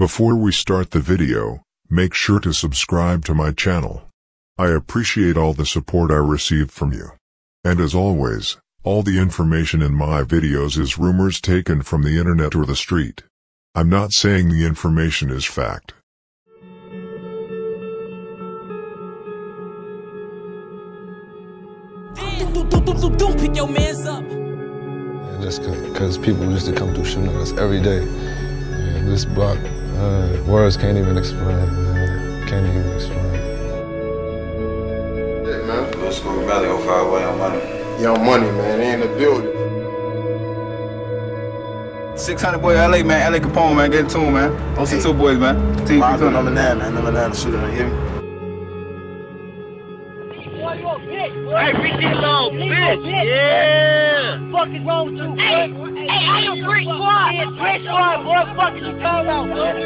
Before we start the video, make sure to subscribe to my channel. I appreciate all the support I received from you. And as always, all the information in my videos is rumors taken from the internet or the street. I'm not saying the information is fact. Pick your mans up. Yeah, that's because people used to come through shooting at us every day. And this block, words can't even explain, man. Can't even explain. Yeah, man. Little School Valley, 05 Young Money. Young Money, man. They in the building. 600 boy, LA, man. LA Capone, man. Get it to him, man. OC2 boys, man. Team number 9, man. Number 9, the shooter, you hear me? Hey, bitch, little bitch. Yeah. Fuck is wrong with you? Hey, I am Brick Squad. Brick Squad, boy. Fuck is you talking about, man?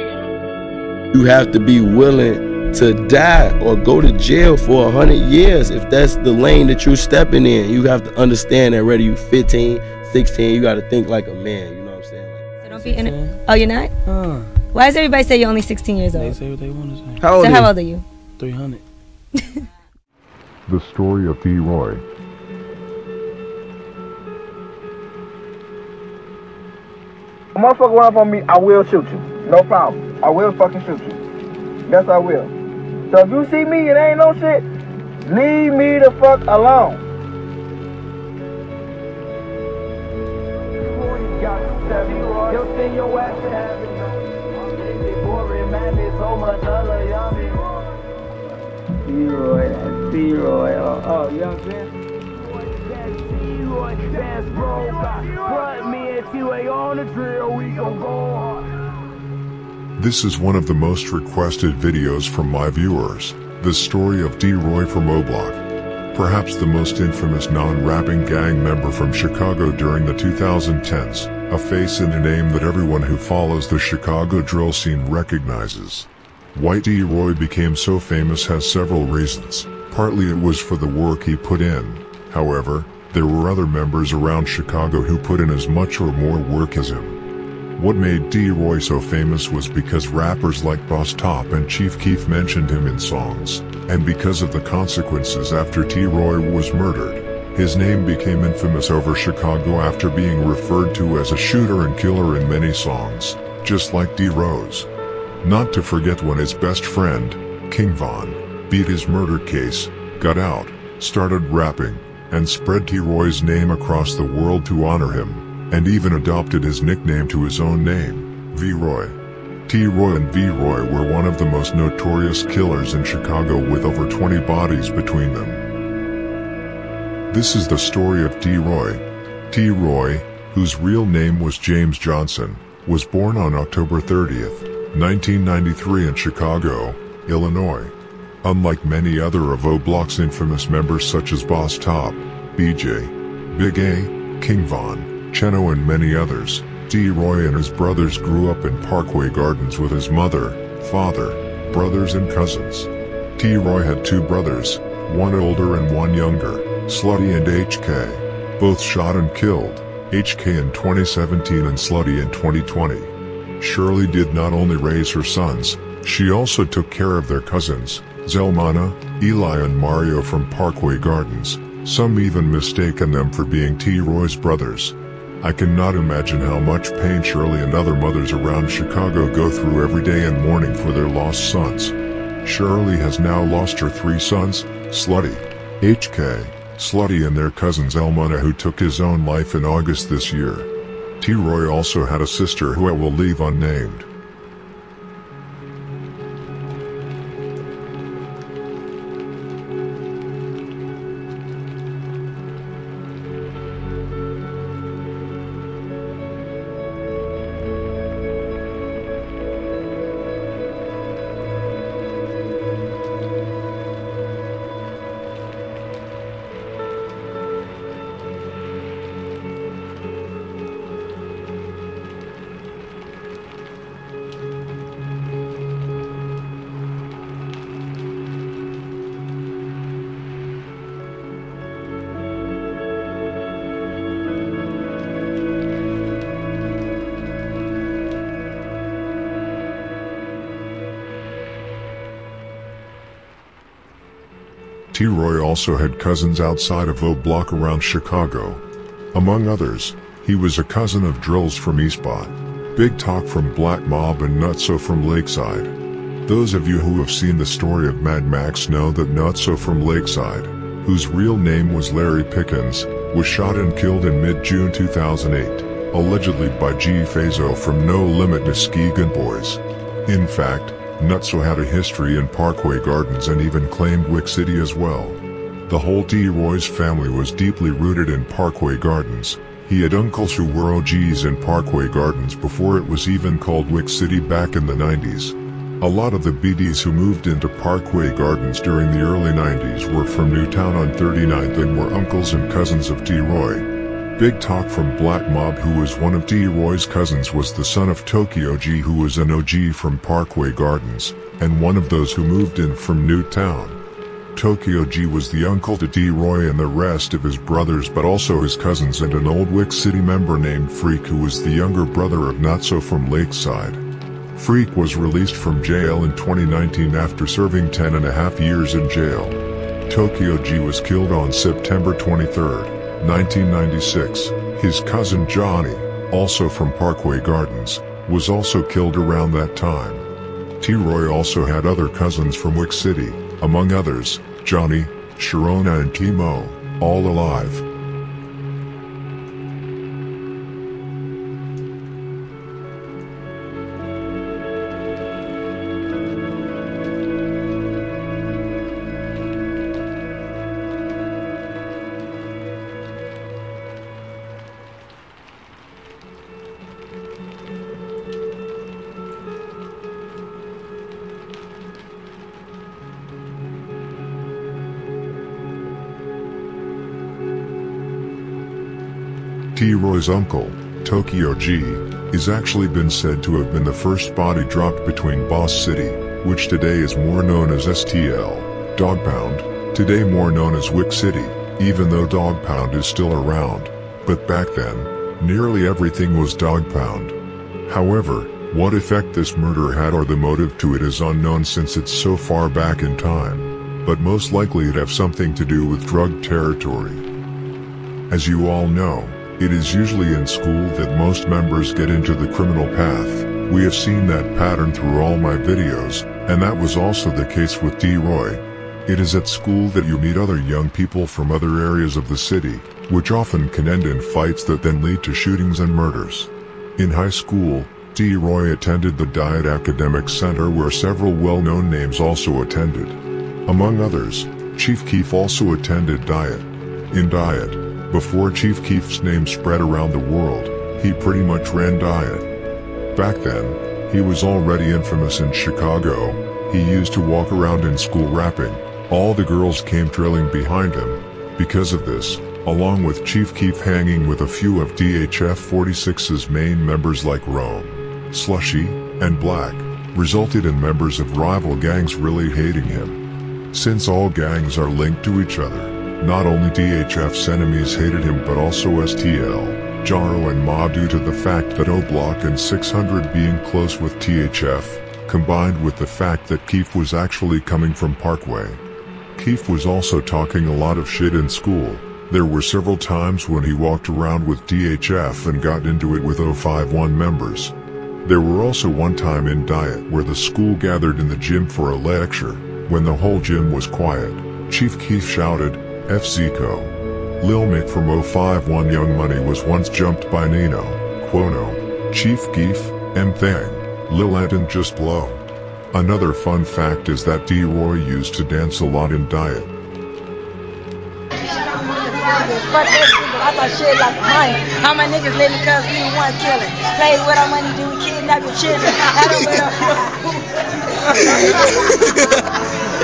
You have to be willing to die or go to jail for 100 years if that's the lane that you're stepping in. You have to understand that whether you 15, 16, you got to think like a man. You know what I'm saying? So don't be in it. Oh, you're not? Why does everybody say you're only 16 years old? They say what they want to say. How old are you? 300. The story of T.Roy. A motherfucker run up on me, I will shoot you. No problem. I will fucking shoot you. Yes, I will. So if you see me and ain't no shit, leave me the fuck alone. He'll send your ass to heaven. T.Roy, that's T.Roy. Oh, you know what I'm saying? T.Roy, that's bro. But me and T.Roy on the drill, we gon' go hard. This is one of the most requested videos from my viewers, the story of T.Roy from Oblock. Perhaps the most infamous non-rapping gang member from Chicago during the 2010s, a face and a name that everyone who follows the Chicago drill scene recognizes. Why T.Roy became so famous has several reasons. Partly it was for the work he put in. However, there were other members around Chicago who put in as much or more work as him. What made T.Roy so famous was because rappers like Boss Top and Chief Keef mentioned him in songs, and because of the consequences after T.Roy was murdered. His name became infamous over Chicago after being referred to as a shooter and killer in many songs, just like D-Rose. Not to forget when his best friend, King Von, beat his murder case, got out, started rapping, and spread T.Roy's name across the world to honor him, and even adopted his nickname to his own name, V-Roy. T.Roy and V-Roy were one of the most notorious killers in Chicago with over 20 bodies between them. This is the story of T.Roy. T.Roy, whose real name was James Johnson, was born on October 30th. 1993 in Chicago, Illinois. Unlike many other of Oblock's infamous members such as Boss Top, BJ, Big A, King Von, Cheno and many others, T.Roy and his brothers grew up in Parkway Gardens with his mother, father, brothers and cousins. T.Roy had two brothers, one older and one younger, Slutty and HK, both shot and killed, HK in 2017 and Slutty in 2020. Shirley did not only raise her sons, she also took care of their cousins, Zelmana, Eli and Mario from Parkway Gardens, some even mistaken them for being T.Roy's brothers. I cannot imagine how much pain Shirley and other mothers around Chicago go through every day and mourning for their lost sons. Shirley has now lost her 3 sons, Slutty, HK, Slutty and their cousin Zelmana who took his own life in August this year. T.Roy also had a sister who I will leave unnamed. T.Roy also had cousins outside of Oblock around Chicago. Among others, he was a cousin of Drills from Eastbot, Big Talk from Black Mob and Nutso from Lakeside. Those of you who have seen the story of Mad Max know that Nutso from Lakeside, whose real name was Larry Pickens, was shot and killed in mid-June 2008, allegedly by G. Fazo from No Limit Muskegon Boys. In fact, Nutso had a history in Parkway Gardens and even claimed Wick City as well. The whole T.Roy's family was deeply rooted in Parkway Gardens. He had uncles who were OGs in Parkway Gardens before it was even called Wick City back in the 90s. A lot of the BDs who moved into Parkway Gardens during the early 90s were from Newtown on 39th and were uncles and cousins of T.Roy. Big Talk from Black Mob, who was one of T.Roy's cousins, was the son of Tokyo G, who was an OG from Parkway Gardens, and one of those who moved in from Newtown. Tokyo G was the uncle to T.Roy and the rest of his brothers, but also his cousins and an old Wick City member named Freak, who was the younger brother of Nutso from Lakeside. Freak was released from jail in 2019 after serving 10.5 years in jail. Tokyo G was killed on September 23, 1996. His cousin Johnny, also from Parkway Gardens, was also killed around that time. T.Roy also had other cousins from Wick City, among others, Johnny, Sharona and Timo, all alive. T.Roy's uncle, Tokyo G, is actually been said to have been the first body dropped between Boss City, which today is more known as STL, Dog Pound, today more known as Wick City, even though Dog Pound is still around, but back then, nearly everything was Dog Pound. However, what effect this murder had or the motive to it is unknown since it's so far back in time, but most likely it'd have something to do with drug territory. As you all know, it is usually in school that most members get into the criminal path. We have seen that pattern through all my videos, and that was also the case with T.Roy. It is at school that you meet other young people from other areas of the city, which often can end in fights that then lead to shootings and murders. In high school, T.Roy attended the Diet Academic Center, where several well-known names also attended. Among others, Chief Keef also attended Diet. In Diet, before Chief Keef's name spread around the world, he pretty much ran Diet. Back then, he was already infamous in Chicago. He used to walk around in school rapping. All the girls came trailing behind him. Because of this, along with Chief Keef hanging with a few of DHF 46's main members like Rome, Slushy, and Black, resulted in members of rival gangs really hating him. Since all gangs are linked to each other, not only DHF's enemies hated him but also STL, Jaro and Ma, due to the fact that Oblock and 600 being close with THF, combined with the fact that Keef was actually coming from Parkway. Keef was also talking a lot of shit in school. There were several times when he walked around with DHF and got into it with 051 members. There were also one time in Diet where the school gathered in the gym for a lecture. When the whole gym was quiet, Chief Keef shouted, F Zico. Lil Mick from 051 Young Money was once jumped by Nino, Quono, Chief Keef, M Thang, Lil Anton just blow. Another fun fact is that T.Roy used to dance a lot in Diet. I thought shit like money. How my niggas living cause we want killing. Play with our money, do we kidnap your children? I don't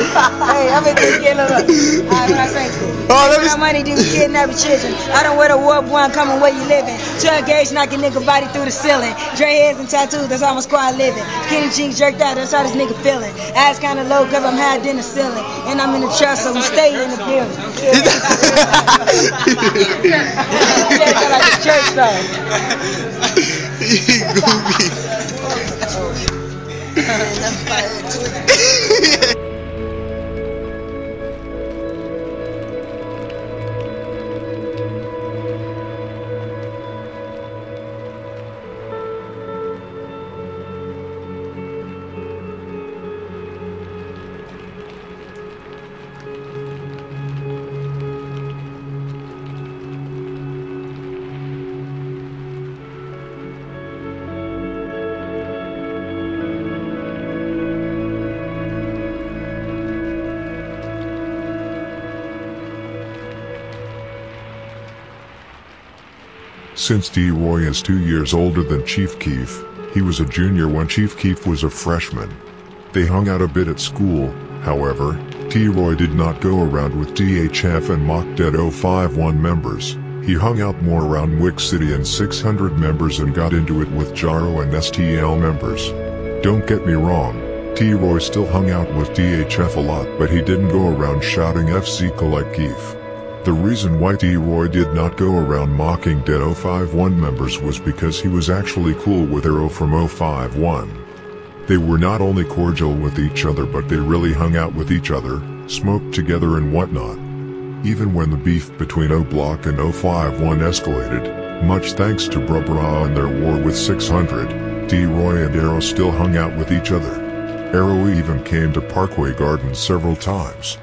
Hey, I'm in the getting up. Alright, thank you. How money do we kidnap your children? I don't wear the war one coming where you living. 12 gauge knocking nigga body through the ceiling. Dre heads and tattoos, that's how my squad living. Skinny jeans jerked out, that's how this nigga feeling. Ass kinda low cause I'm higher than the ceiling. And I'm in the trust, so we stay in the building. Yeah, like a church song. Since T.Roy is 2 years older than Chief Keef, he was a junior when Chief Keef was a freshman. They hung out a bit at school. However, T.Roy did not go around with DHF and Mock Dead 051 members. He hung out more around Wick City and 600 members and got into it with Jaro and STL members. Don't get me wrong, T.Roy still hung out with DHF a lot, but he didn't go around shouting FZK like Keef. The reason why T.Roy did not go around mocking Dead 051 members was because he was actually cool with Arrow from 051. They were not only cordial with each other, but they really hung out with each other, smoked together and whatnot. Even when the beef between Oblock and 051 escalated, much thanks to Brubra and their war with 600, T.Roy and Arrow still hung out with each other. Arrow even came to Parkway Gardens several times.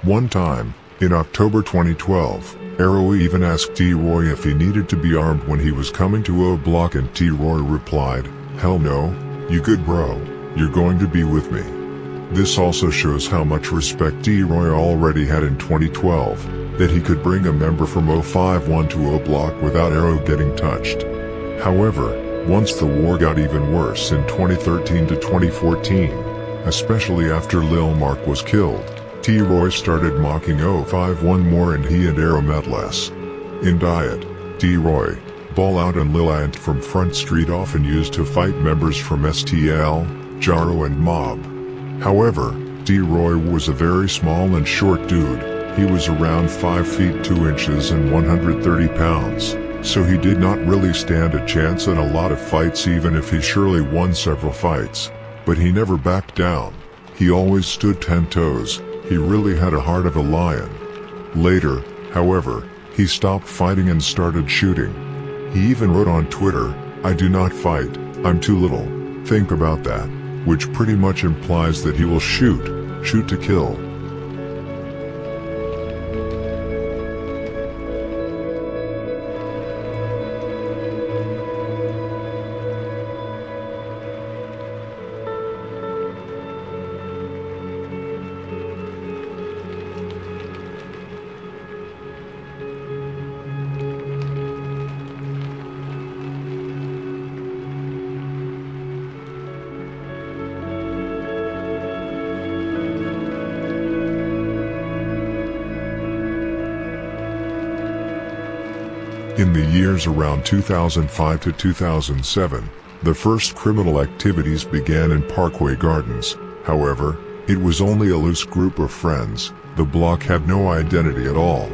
One time, in October 2012, Arrow even asked T.Roy if he needed to be armed when he was coming to Oblock, and T.Roy replied, "Hell no, you good bro, you're going to be with me." This also shows how much respect T.Roy already had in 2012, that he could bring a member from 051 to Oblock without Arrow getting touched. However, once the war got even worse in 2013 to 2014, especially after Lil Mark was killed, T.Roy started mocking 051 more and he and Arrow met less. In Diet, T.Roy, Ball Out and Lil Ant from Front Street often used to fight members from STL, Jaro and Mob. However, T.Roy was a very small and short dude. He was around 5 feet 2 inches and 130 pounds, so he did not really stand a chance in a lot of fights, even if he surely won several fights. But he never backed down. He always stood 10 toes. He really had a heart of a lion. Later, however, he stopped fighting and started shooting. He even wrote on Twitter, "I do not fight, I'm too little." Think about that, which pretty much implies that he will shoot to kill. In the years around 2005 to 2007, the first criminal activities began in Parkway Gardens. However, it was only a loose group of friends. The block had no identity at all.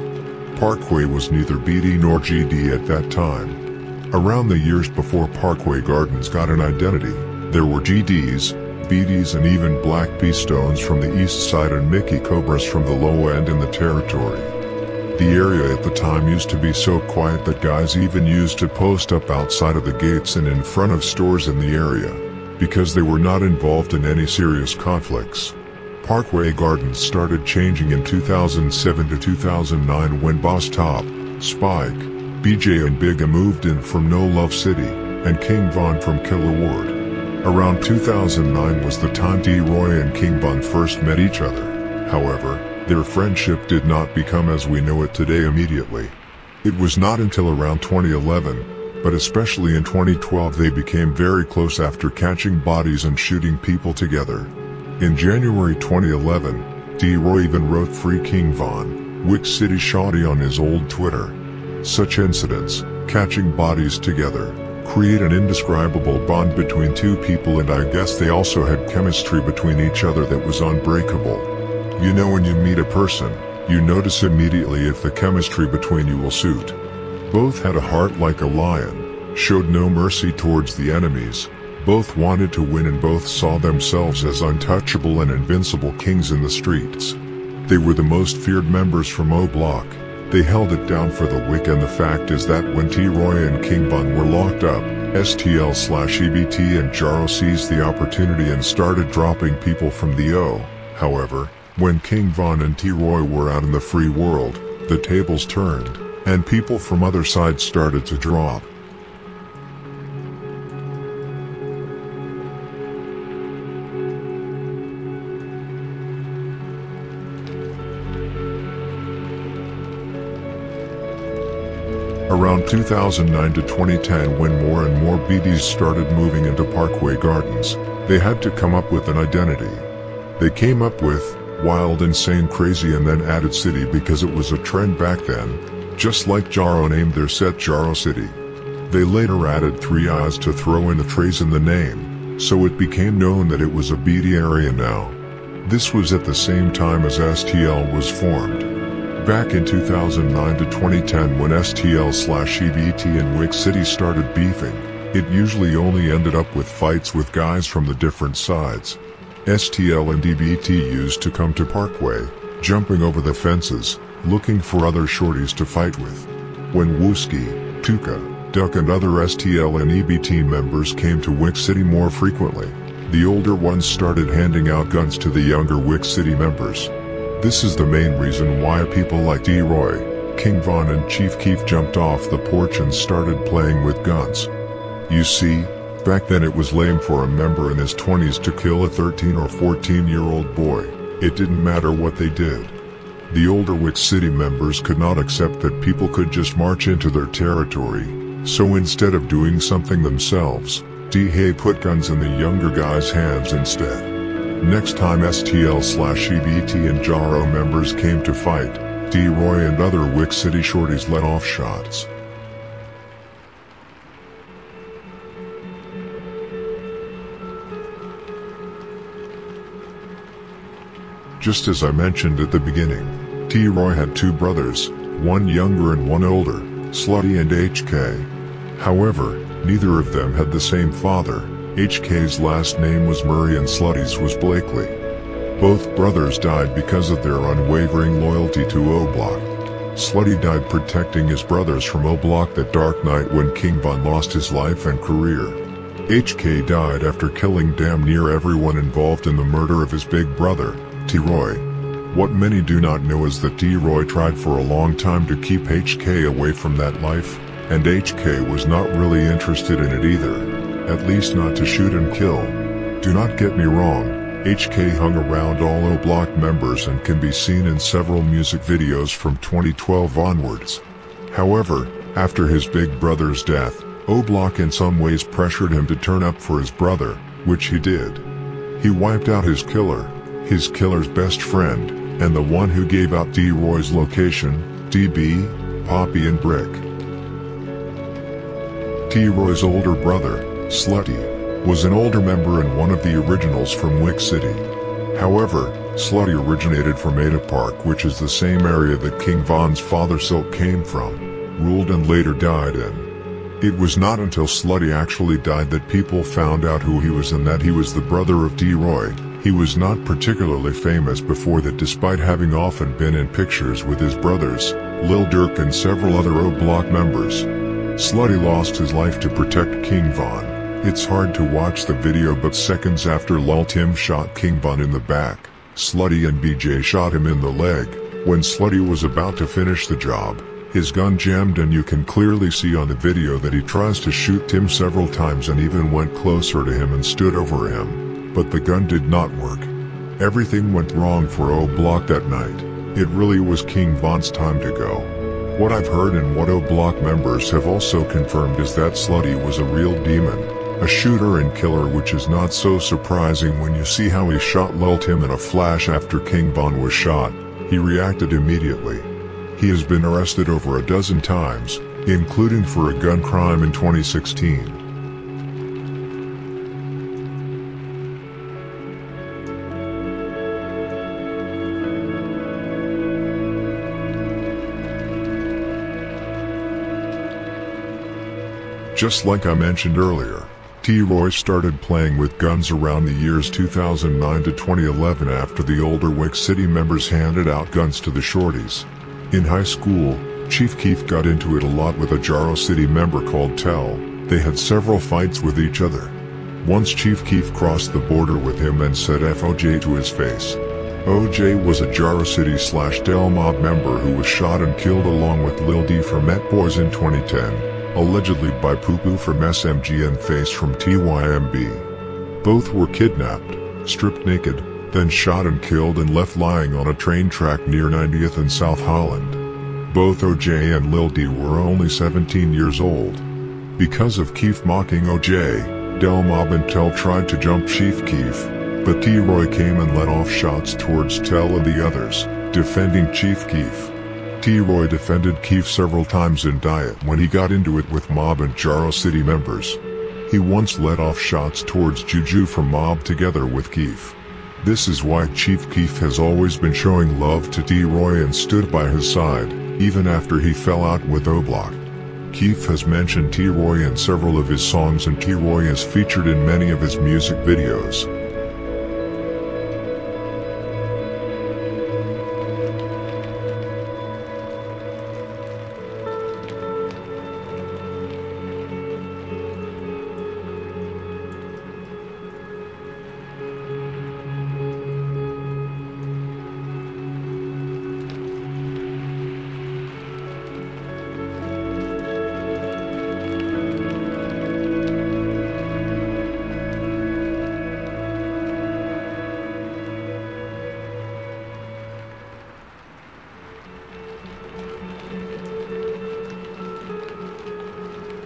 Parkway was neither BD nor GD at that time. Around the years before Parkway Gardens got an identity, there were GDs, BDs and even Black P-Stones from the east side and Mickey Cobras from the low end in the territory. The area at the time used to be so quiet that guys even used to post up outside of the gates and in front of stores in the area, because they were not involved in any serious conflicts. Parkway Gardens started changing in 2007 to 2009 when Boss Top, Spike, BJ and Bigga moved in from No Love City, and King Von from Killer Ward. Around 2009 was the time T.Roy and King Von first met each other. However, their friendship did not become as we know it today immediately. It was not until around 2011, but especially in 2012, they became very close after catching bodies and shooting people together. In January 2011, T.Roy even wrote "Free King Von, Wick City Shawty" on his old Twitter. Such incidents, catching bodies together, create an indescribable bond between two people, and I guess they also had chemistry between each other that was unbreakable. You know, when you meet a person, you notice immediately if the chemistry between you will suit. Both had a heart like a lion, showed no mercy towards the enemies, both wanted to win, and both saw themselves as untouchable and invincible kings in the streets. They were the most feared members from Oblock. They held it down for the Wick, and the fact is that when T.Roy and King Von were locked up, STL/EBT and Jaro seized the opportunity and started dropping people from the O. However, when King Von and T.Roy were out in the free world, the tables turned, and people from other sides started to drop. around 2009 to 2010, when more and more BDs started moving into Parkway Gardens, they had to come up with an identity. They came up with Wild, Insane, Crazy, and then added City because it was a trend back then, just like Jaro named their set Jaro City. They later added 3 I's to throw in the trays in the name, so it became known that it was a BD area now. This was at the same time as STL was formed. Back in 2009 to 2010, when STL/EBT and Wick City started beefing, it usually only ended up with fights with guys from the different sides. STL and EBT used to come to Parkway, jumping over the fences, looking for other shorties to fight with. When Wooski, Tuka, Duck and other STL and EBT members came to Wick City more frequently, the older ones started handing out guns to the younger Wick City members. This is the main reason why people like T.Roy, King Von and Chief Keef jumped off the porch and started playing with guns. You see, back then it was lame for a member in his 20s to kill a 13 or 14-year-old boy. It didn't matter what they did. The older Wick City members could not accept that people could just march into their territory, so instead of doing something themselves, D-Hay put guns in the younger guys' hands instead. Next time STL/EBT and Jaro members came to fight, T.Roy and other Wick City shorties let off shots. Just as I mentioned at the beginning, T.Roy had 2 brothers, one younger and one older, Slutty and HK. However, neither of them had the same father. HK's last name was Murray and Slutty's was Blakely. Both brothers died because of their unwavering loyalty to Oblock. Slutty died protecting his brothers from Oblock that dark night when King Von lost his life and career. HK died after killing damn near everyone involved in the murder of his big brother, T.Roy. What many do not know is that T.Roy tried for a long time to keep HK away from that life, and HK was not really interested in it either, at least not to shoot and kill. Do not get me wrong, HK hung around all Oblock members and can be seen in several music videos from 2012 onwards. However, after his big brother's death, Oblock in some ways pressured him to turn up for his brother, which he did. He wiped out his killer's best friend, and the one who gave out T.Roy's location, DB, Poppy and Brick. T.Roy's older brother, Slutty, was an older member and one of the originals from Wick City. However, Slutty originated from Ada Park, which is the same area that King Von's father Silk came from, ruled and later died in. It was not until Slutty actually died that people found out who he was and that he was the brother of T.Roy. He was not particularly famous before that, despite having often been in pictures with his brothers, Lil Durk and several other Oblock members. Slutty lost his life to protect King Von. It's hard to watch the video, but seconds after Lil Tim shot King Von in the back, Slutty and BJ shot him in the leg. When Slutty was about to finish the job, his gun jammed, and you can clearly see on the video that he tries to shoot Tim several times and even went closer to him and stood over him. But the gun did not work. Everything went wrong for Oblock that night. It really was King Von's time to go. What I've heard and what Oblock members have also confirmed is that Slutty was a real demon, a shooter and killer, which is not so surprising when you see how he shot Lil Tim in a flash after King Von was shot. He reacted immediately. He has been arrested over a dozen times, including for a gun crime in 2016. Just like I mentioned earlier, T.Roy started playing with guns around the years 2009 to 2011 after the older Wick City members handed out guns to the shorties. In high school, Chief Keef got into it a lot with a Jaro City member called Tell. They had several fights with each other. Once Chief Keef crossed the border with him and said FOJ to his face. OJ was a Jaro City/Del Mob member who was shot and killed along with Lil D from Met Boys in 2010. Allegedly by Poo Poo from SMG and Face from TYMB. Both were kidnapped, stripped naked, then shot and killed and left lying on a train track near 90th and South Holland. Both OJ and Lil D were only 17 years old. Because of Keef mocking OJ, Del Mob and Tell tried to jump Chief Keef, but T.Roy came and let off shots towards Tell and the others, defending Chief Keef. T.Roy defended Keef several times in Diet when he got into it with Mob and Jaro City members. He once let off shots towards Juju from Mob together with Keef. This is why Chief Keef has always been showing love to T.Roy and stood by his side, even after he fell out with Oblock. Keef has mentioned T.Roy in several of his songs and T.Roy is featured in many of his music videos.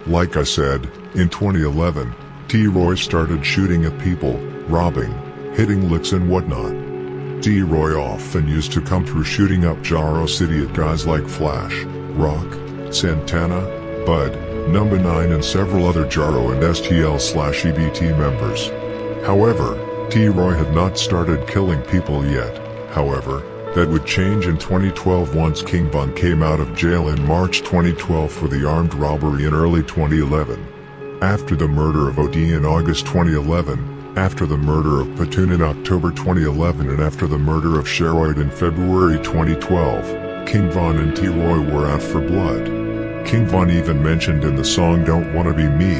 Like I said, in 2011, T.Roy started shooting at people, robbing, hitting licks and whatnot. T.Roy often used to come through shooting up Jaro City at guys like Flash, Rock, Santana, Bud, Number 9 and several other Jaro and STL/EBT members. However, T.Roy had not started killing people yet. However, that would change in 2012 once King Von came out of jail in March 2012 for the armed robbery in early 2011. After the murder of OD in August 2011, after the murder of Platoon in October 2011 and after the murder of T.Roy in February 2012, King Von and T.Roy were out for blood. King Von even mentioned in the song Don't Wanna Be Me,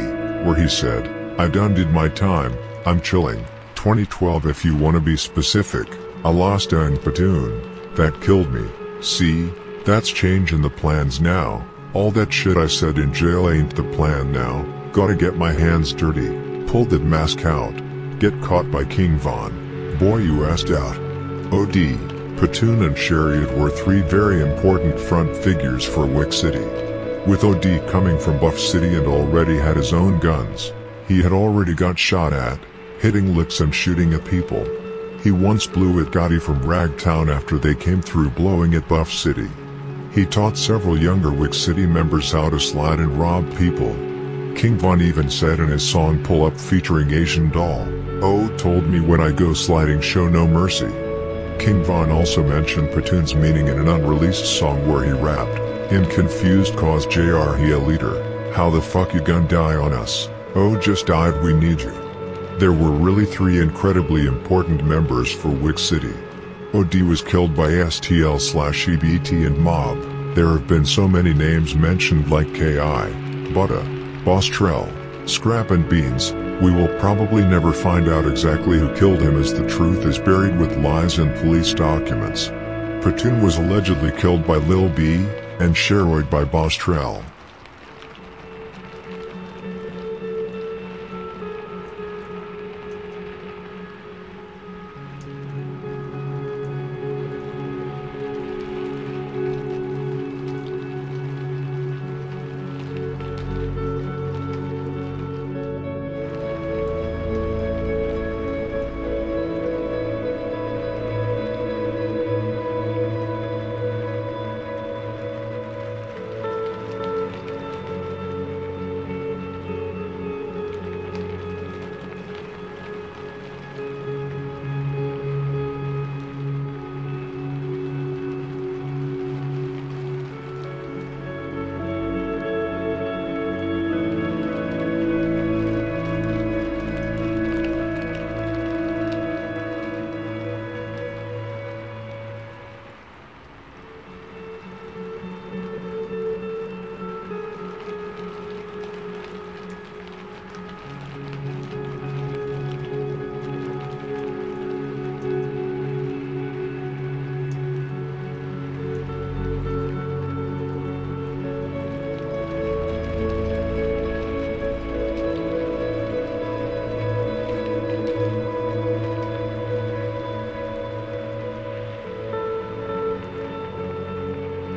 where he said, I done did my time, I'm chilling. 2012 if you wanna be specific. I lost and Platoon. That killed me. See, that's changing the plans now. All that shit I said in jail ain't the plan now. Gotta get my hands dirty. Pull that mask out. Get caught by King Von. Boy you asked out. OD, Platoon and Chariot were three very important front figures for Wick City. With OD coming from Buff City and already had his own guns, he had already got shot at, hitting licks and shooting at people. He once blew at Gotti from Ragtown after they came through blowing at Buff City. He taught several younger Wick City members how to slide and rob people. King Von even said in his song Pull Up featuring Asian Doll, "Oh, told me when I go sliding show no mercy." King Von also mentioned Platoon's meaning in an unreleased song where he rapped, "Him confused cause JR he a leader, how the fuck you gon' die on us, oh just dive we need you." There were really three incredibly important members for Wick City. OD was killed by STL/EBT and Mob. There have been so many names mentioned like K.I., Butta, Boss Trell, Scrap and Beans, we will probably never find out exactly who killed him as the truth is buried with lies and police documents. Platoon was allegedly killed by Lil B, and T.Roy by Boss Trell.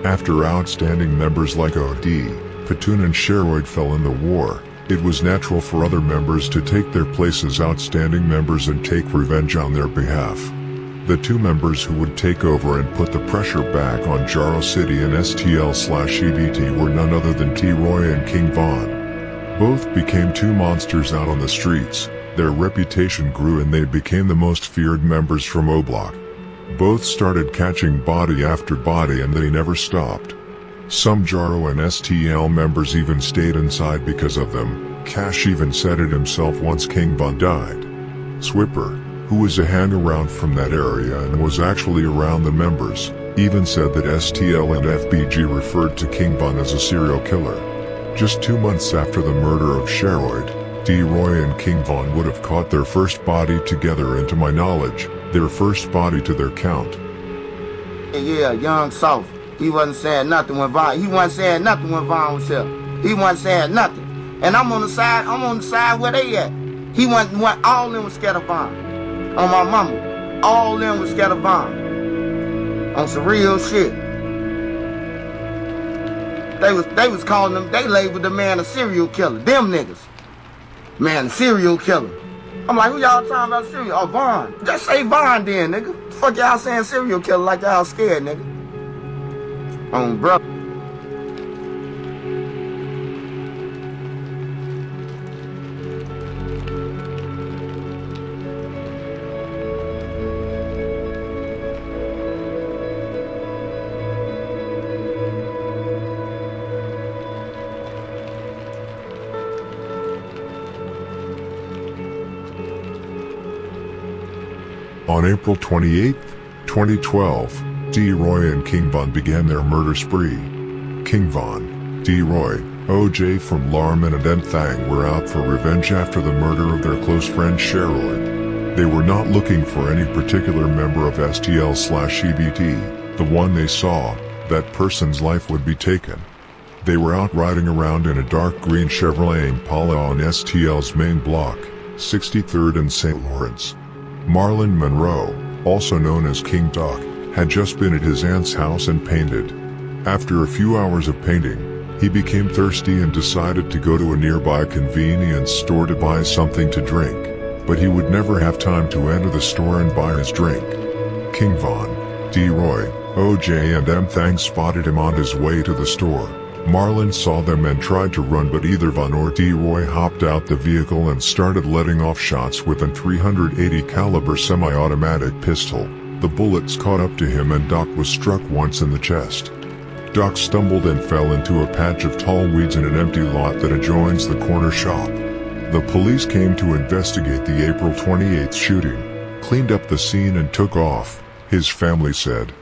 After outstanding members like O.D., Platoon and T.Roy fell in the war, it was natural for other members to take their place as outstanding members and take revenge on their behalf. The two members who would take over and put the pressure back on Jaro City and STL/EBT were none other than T.Roy and King Von. Both became two monsters out on the streets. Their reputation grew and they became the most feared members from Oblock. Both started catching body after body and they never stopped. Some Jaro and STL members even stayed inside because of them. Cash even said it himself once King Von died. Swipper, who was a hang-around from that area and was actually around the members, even said that STL and FBG referred to King Von as a serial killer. Just 2 months after the murder of T.Roy, T.Roy and King Von would have caught their first body together, and to my knowledge, their first body to their count. Yeah, young soft. He wasn't saying nothing when Von. He wasn't saying nothing when Von was here. He wasn't saying nothing. And I'm on the side where they at. He wasn't. All of them was scared of Von. On my mama, all of them was scared of Von. On some real shit. They was calling them. They labeled the man a serial killer. Them niggas. Man, serial killer. I'm like, who y'all talking about serial? Oh, Von. Just say Von then, nigga. Fuck y'all saying serial killer like y'all scared, nigga. Bro. On April 28, 2012, T.Roy and King Von began their murder spree. King Von, T.Roy, OJ from Larman and Thang were out for revenge after the murder of their close friend T.Roy. They were not looking for any particular member of STL/EBT, the one they saw, that person's life would be taken. They were out riding around in a dark green Chevrolet Impala on STL's main block, 63rd and St. Lawrence. Marlon Monroe, also known as King Doc, had just been at his aunt's house and painted. After a few hours of painting, he became thirsty and decided to go to a nearby convenience store to buy something to drink, but he would never have time to enter the store and buy his drink. King Von, T.Roy, OJ and Thang spotted him on his way to the store. Marlon saw them and tried to run, but either Von or T.Roy hopped out the vehicle and started letting off shots with a .380 caliber semi-automatic pistol. The bullets caught up to him and Doc was struck once in the chest. Doc stumbled and fell into a patch of tall weeds in an empty lot that adjoins the corner shop. The police came to investigate the April 28th shooting, cleaned up the scene and took off, his family said.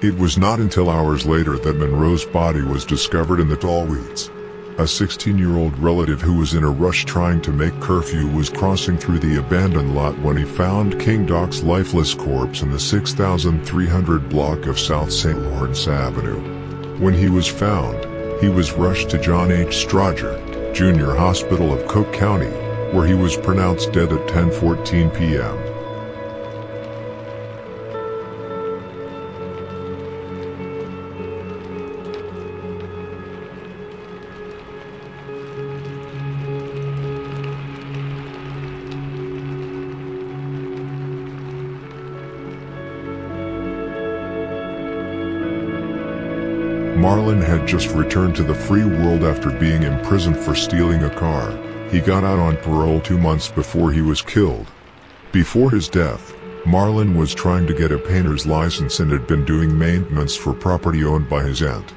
It was not until hours later that Monroe's body was discovered in the tall weeds. A 16-year-old relative who was in a rush trying to make curfew was crossing through the abandoned lot when he found King Doc's lifeless corpse in the 6300 block of South St. Lawrence Avenue. When he was found, he was rushed to John H. Strother Jr. Hospital of Cook County, where he was pronounced dead at 10:14 p.m. Marlon had just returned to the free world after being imprisoned for stealing a car. He got out on parole 2 months before he was killed. Before his death, Marlon was trying to get a painter's license and had been doing maintenance for property owned by his aunt.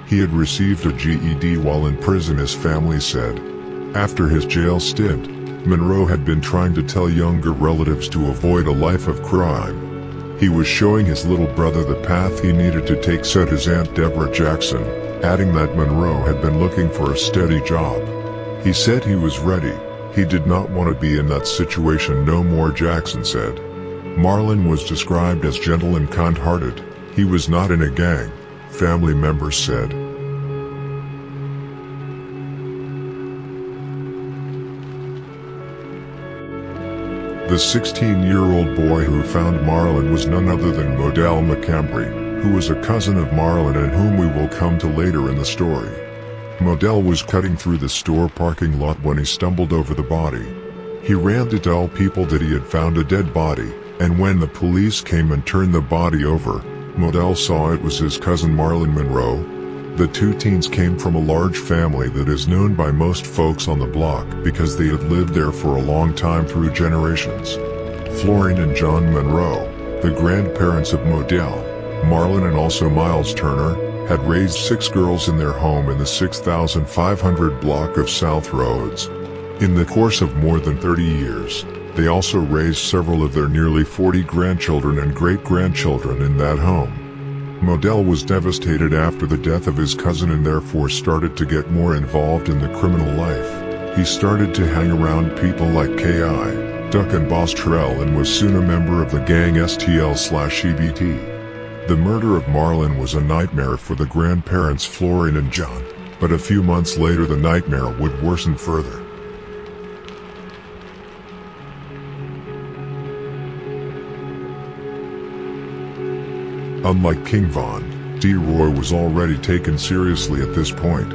He had received a GED while in prison, his family said. After his jail stint, Monroe had been trying to tell younger relatives to avoid a life of crime. He was showing his little brother the path he needed to take, said his Aunt Deborah Jackson, adding that Monroe had been looking for a steady job. He said he was ready. He did not want to be in that situation no more, Jackson said. Marlon was described as gentle and kind-hearted. He was not in a gang, family members said. The 16-year-old boy who found Marlon was none other than Modell McCambry. who was a cousin of Marlon and whom we will come to later in the story. Modell was cutting through the store parking lot when he stumbled over the body. He ran to tell people that he had found a dead body, and when the police came and turned the body over, Modell saw it was his cousin Marlon Monroe. The two teens came from a large family that is known by most folks on the block because they had lived there for a long time through generations. Florine and John Monroe, the grandparents of Modell, Marlon and also Miles Turner, had raised 6 girls in their home in the 6500 block of South Roads. In the course of more than 30 years, they also raised several of their nearly 40 grandchildren and great-grandchildren in that home. Modell was devastated after the death of his cousin and therefore started to get more involved in the criminal life. He started to hang around people like K.I., Duck and Boss Terrell and was soon a member of the gang STL/EBT. The murder of Marlon was a nightmare for the grandparents Florine and John, but a few months later the nightmare would worsen further. Unlike King Von, T.Roy was already taken seriously at this point.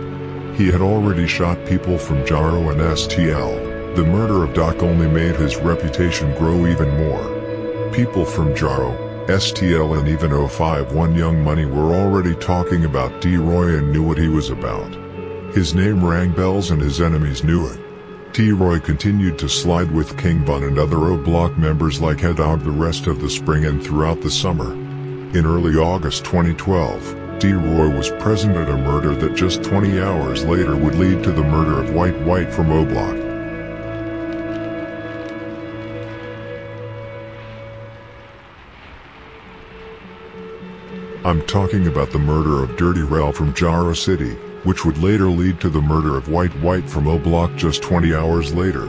He had already shot people from Jaro and STL. The murder of Doc only made his reputation grow even more. People from Jaro, STL and even 051 Young Money were already talking about T.Roy and knew what he was about. His name rang bells and his enemies knew it. T.Roy continued to slide with King Von and other Oblock members like Head Dog the rest of the spring and throughout the summer. In early August 2012, T.Roy was present at a murder that just 20 hours later would lead to the murder of White from Oblock. I'm talking about the murder of Dirty Rel from Jaro City, which would later lead to the murder of White from Oblock just 20 hours later.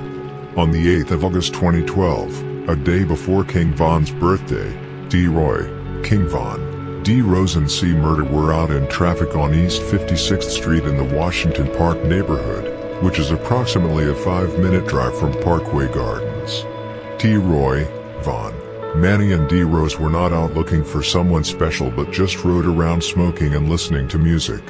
On the 8th of August 2012, a day before King Von's birthday, T.Roy, King Von, D. Rose and C. Murder were out in traffic on East 56th Street in the Washington Park neighborhood, which is approximately a 5-minute drive from Parkway Gardens. T.Roy, Von, Manny and D. Rose were not out looking for someone special but just rode around smoking and listening to music.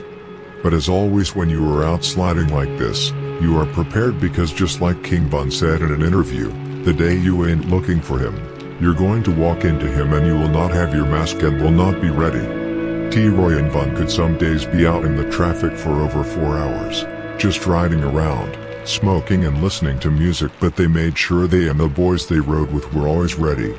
But as always when you are out sliding like this, you are prepared because just like King Von said in an interview, the day you ain't looking for him, you're going to walk into him and you will not have your mask and will not be ready. T.Roy and Von could some days be out in the traffic for over 4 hours, just riding around, smoking and listening to music, but they made sure they and the boys they rode with were always ready.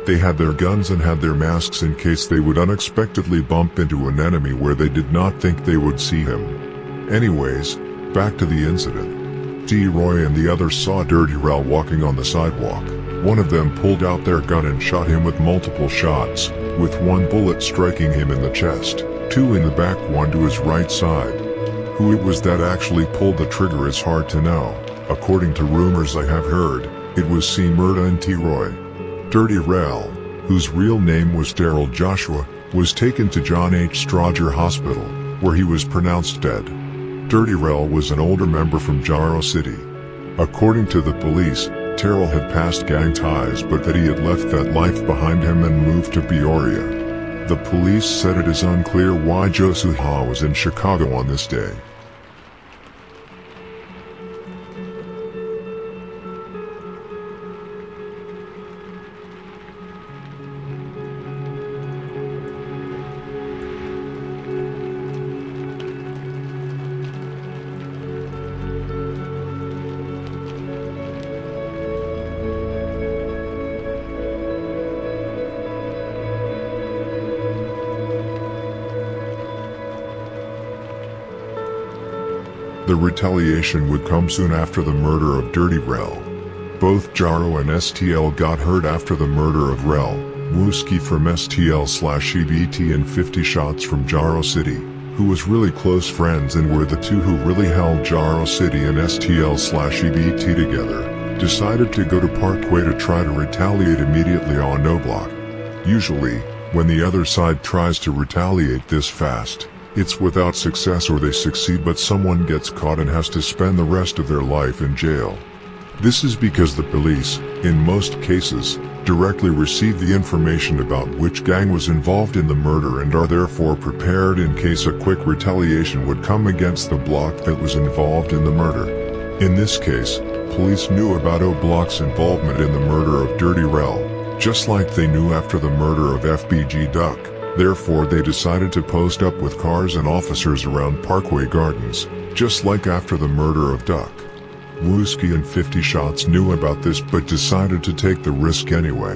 They had their guns and had their masks in case they would unexpectedly bump into an enemy where they did not think they would see him. Anyways, back to the incident. T.Roy and the others saw Dirty Rel walking on the sidewalk. One of them pulled out their gun and shot him with multiple shots, with one bullet striking him in the chest, 2 in the back, 1 to his right side. Who it was that actually pulled the trigger is hard to know. According to rumors I have heard, it was C. Murda and T.Roy. Dirty Rel, whose real name was Daryl Joshua, was taken to John H. Strother Hospital, where he was pronounced dead. Dirty Rel was an older member from Jaro City. According to the police, Terrell had passed gang ties but that he had left that life behind him and moved to Peoria. The police said it is unclear why Joshua was in Chicago on this day. The retaliation would come soon after the murder of Dirty Rel. Both Jaro and STL got hurt after the murder of Rel, Wooski from STL/EBT and 50 Shots from Jaro City, who was really close friends and were the two who really held Jaro City and STL/EBT together, decided to go to Parkway to try to retaliate immediately on Oblock. Usually, when the other side tries to retaliate this fast, it's without success or they succeed but someone gets caught and has to spend the rest of their life in jail. This is because the police, in most cases, directly receive the information about which gang was involved in the murder and are therefore prepared in case a quick retaliation would come against the block that was involved in the murder. In this case, police knew about Oblock's involvement in the murder of Dirty Rel, just like they knew after the murder of FBG Duck. Therefore they decided to post up with cars and officers around Parkway Gardens, just like after the murder of Duck. Wooski and 50 Shots knew about this but decided to take the risk anyway.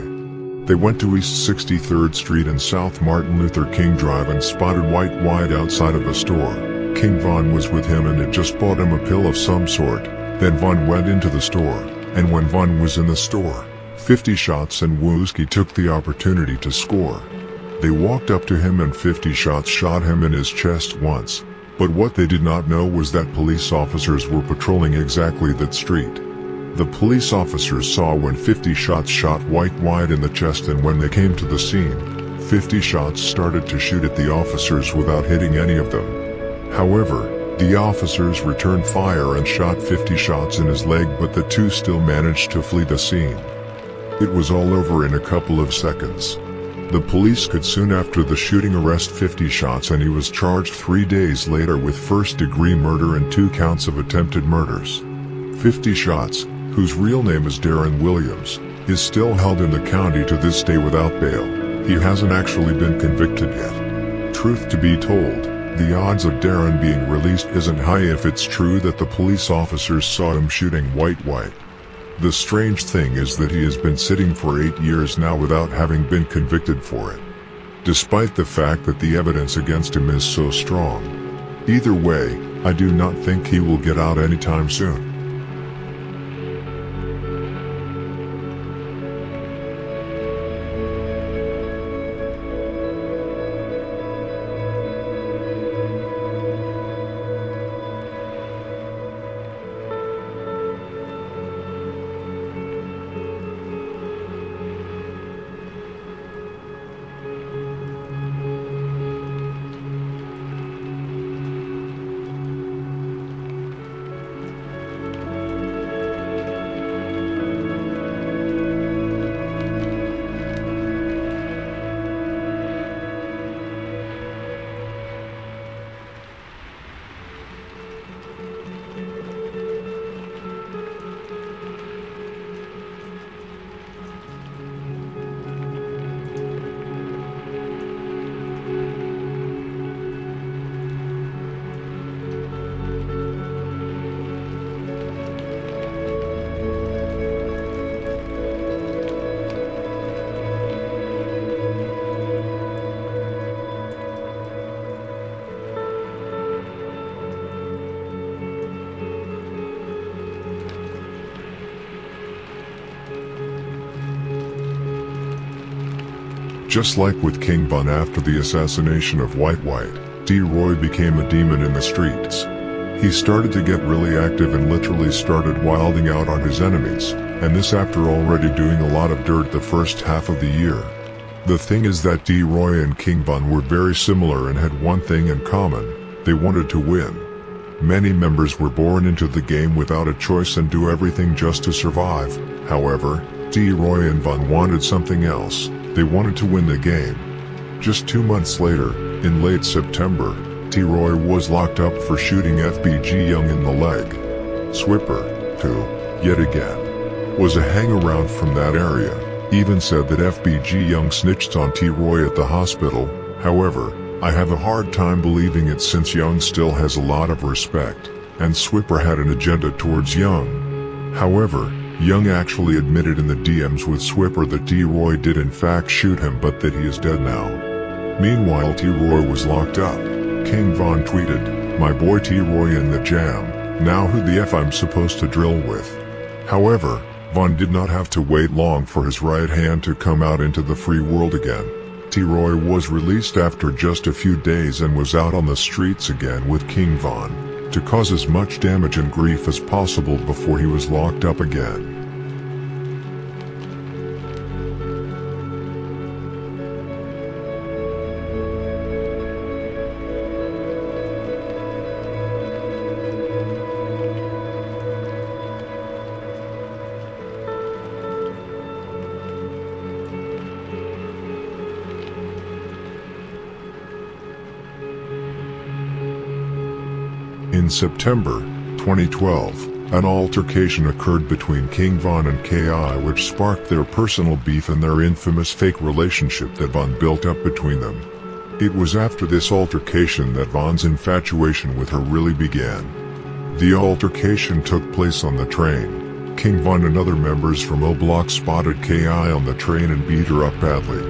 They went to East 63rd Street and South Martin Luther King Drive and spotted White outside of a store. King Von was with him and had just bought him a pill of some sort. Then Von went into the store, and when Von was in the store, 50 Shots and Wooski took the opportunity to score. They walked up to him and 50 Shots shot him in his chest once. But what they did not know was that police officers were patrolling exactly that street. The police officers saw when 50 Shots shot White in the chest, and when they came to the scene, 50 Shots started to shoot at the officers without hitting any of them. However, the officers returned fire and shot 50 Shots in his leg, but the two still managed to flee the scene. It was all over in a couple of seconds. The police could soon after the shooting arrest 50 Shots, and he was charged 3 days later with first-degree murder and 2 counts of attempted murders. 50 Shots, whose real name is Darren Williams, is still held in the county to this day without bail. He hasn't actually been convicted yet. Truth to be told, the odds of Darren being released isn't high if it's true that the police officers saw him shooting White. The strange thing is that he has been sitting for 8 years now without having been convicted for it, despite the fact that the evidence against him is so strong. Either way, I do not think he will get out anytime soon. Just like with King Von after the assassination of White, T.Roy became a demon in the streets. He started to get really active and literally started wilding out on his enemies, and this after already doing a lot of dirt the first half of the year. The thing is that T.Roy and King Von were very similar and had one thing in common: they wanted to win. Many members were born into the game without a choice and do everything just to survive. However, T.Roy and Von wanted something else. They wanted to win the game. Just 2 months later, in late September, T.Roy was locked up for shooting FBG Young in the leg. Swipper, who, yet again, was a hangaround from that area, even said that FBG Young snitched on T.Roy at the hospital. However, I have a hard time believing it since Young still has a lot of respect, and Swipper had an agenda towards Young. However, Young actually admitted in the DMs with Swipper that T.Roy did in fact shoot him, but that he is dead now. Meanwhile, T.Roy was locked up. King Von tweeted, "My boy T.Roy in the jam, now who the F I'm supposed to drill with?" However, Von did not have to wait long for his right hand to come out into the free world again. T.Roy was released after just a few days and was out on the streets again with King Von, to cause as much damage and grief as possible before he was locked up again. In September 2012, an altercation occurred between King Von and K.I. which sparked their personal beef and their infamous fake relationship that Von built up between them. It was after this altercation that Von's infatuation with her really began. The altercation took place on the train. King Von and other members from Oblock spotted K.I. on the train and beat her up badly.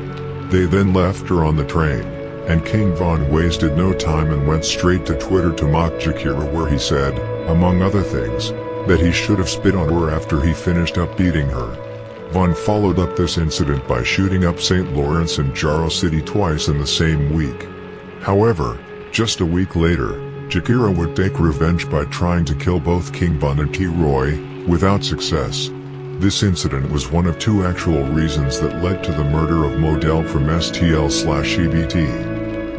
They then left her on the train, and King Von wasted no time and went straight to Twitter to mock Jakira, where he said, among other things, that he should have spit on her after he finished up beating her. Von followed up this incident by shooting up St. Lawrence and Jaro City twice in the same week. However, just a week later, Jakira would take revenge by trying to kill both King Von and T.Roy, without success. This incident was one of two actual reasons that led to the murder of Modell from STL/EBT.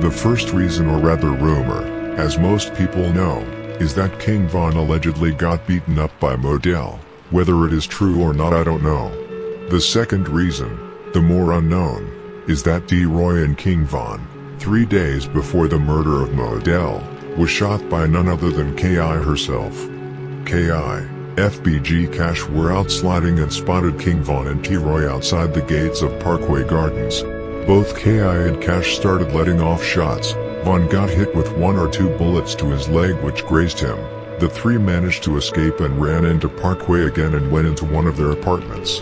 The first reason, or rather rumor, as most people know, is that King Von allegedly got beaten up by Modell. Whether it is true or not, I don't know. The second reason, the more unknown, is that T.Roy and King Von, 3 days before the murder of Modell, was shot by none other than K.I. herself. K.I., FBG Cash were out sliding and spotted King Von and T.Roy outside the gates of Parkway Gardens. Both K.I. and Cash started letting off shots. Von got hit with 1 or 2 bullets to his leg which grazed him. The three managed to escape and ran into Parkway again and went into one of their apartments.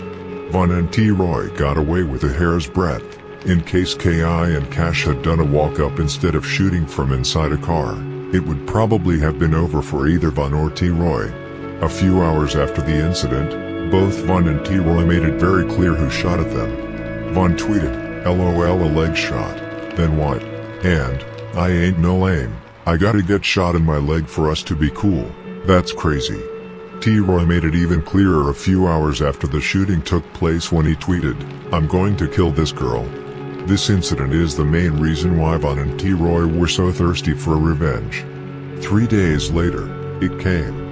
Von and T.Roy got away with a hair's breadth. In case K.I. and Cash had done a walk-up instead of shooting from inside a car, it would probably have been over for either Von or T.Roy. A few hours after the incident, both Von and T.Roy made it very clear who shot at them. Von tweeted, "LOL, a leg shot. Then what? And, I ain't no lame. I gotta get shot in my leg for us to be cool. That's crazy." T.Roy made it even clearer a few hours after the shooting took place when he tweeted, "I'm going to kill this girl." This incident is the main reason why Von and T.Roy were so thirsty for revenge. 3 days later, it came.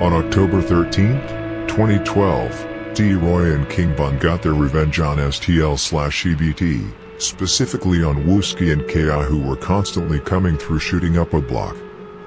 On October 13, 2012, T.Roy and King Von got their revenge on STL/EBT, specifically on Wooski and K.I., who were constantly coming through shooting up Oblock.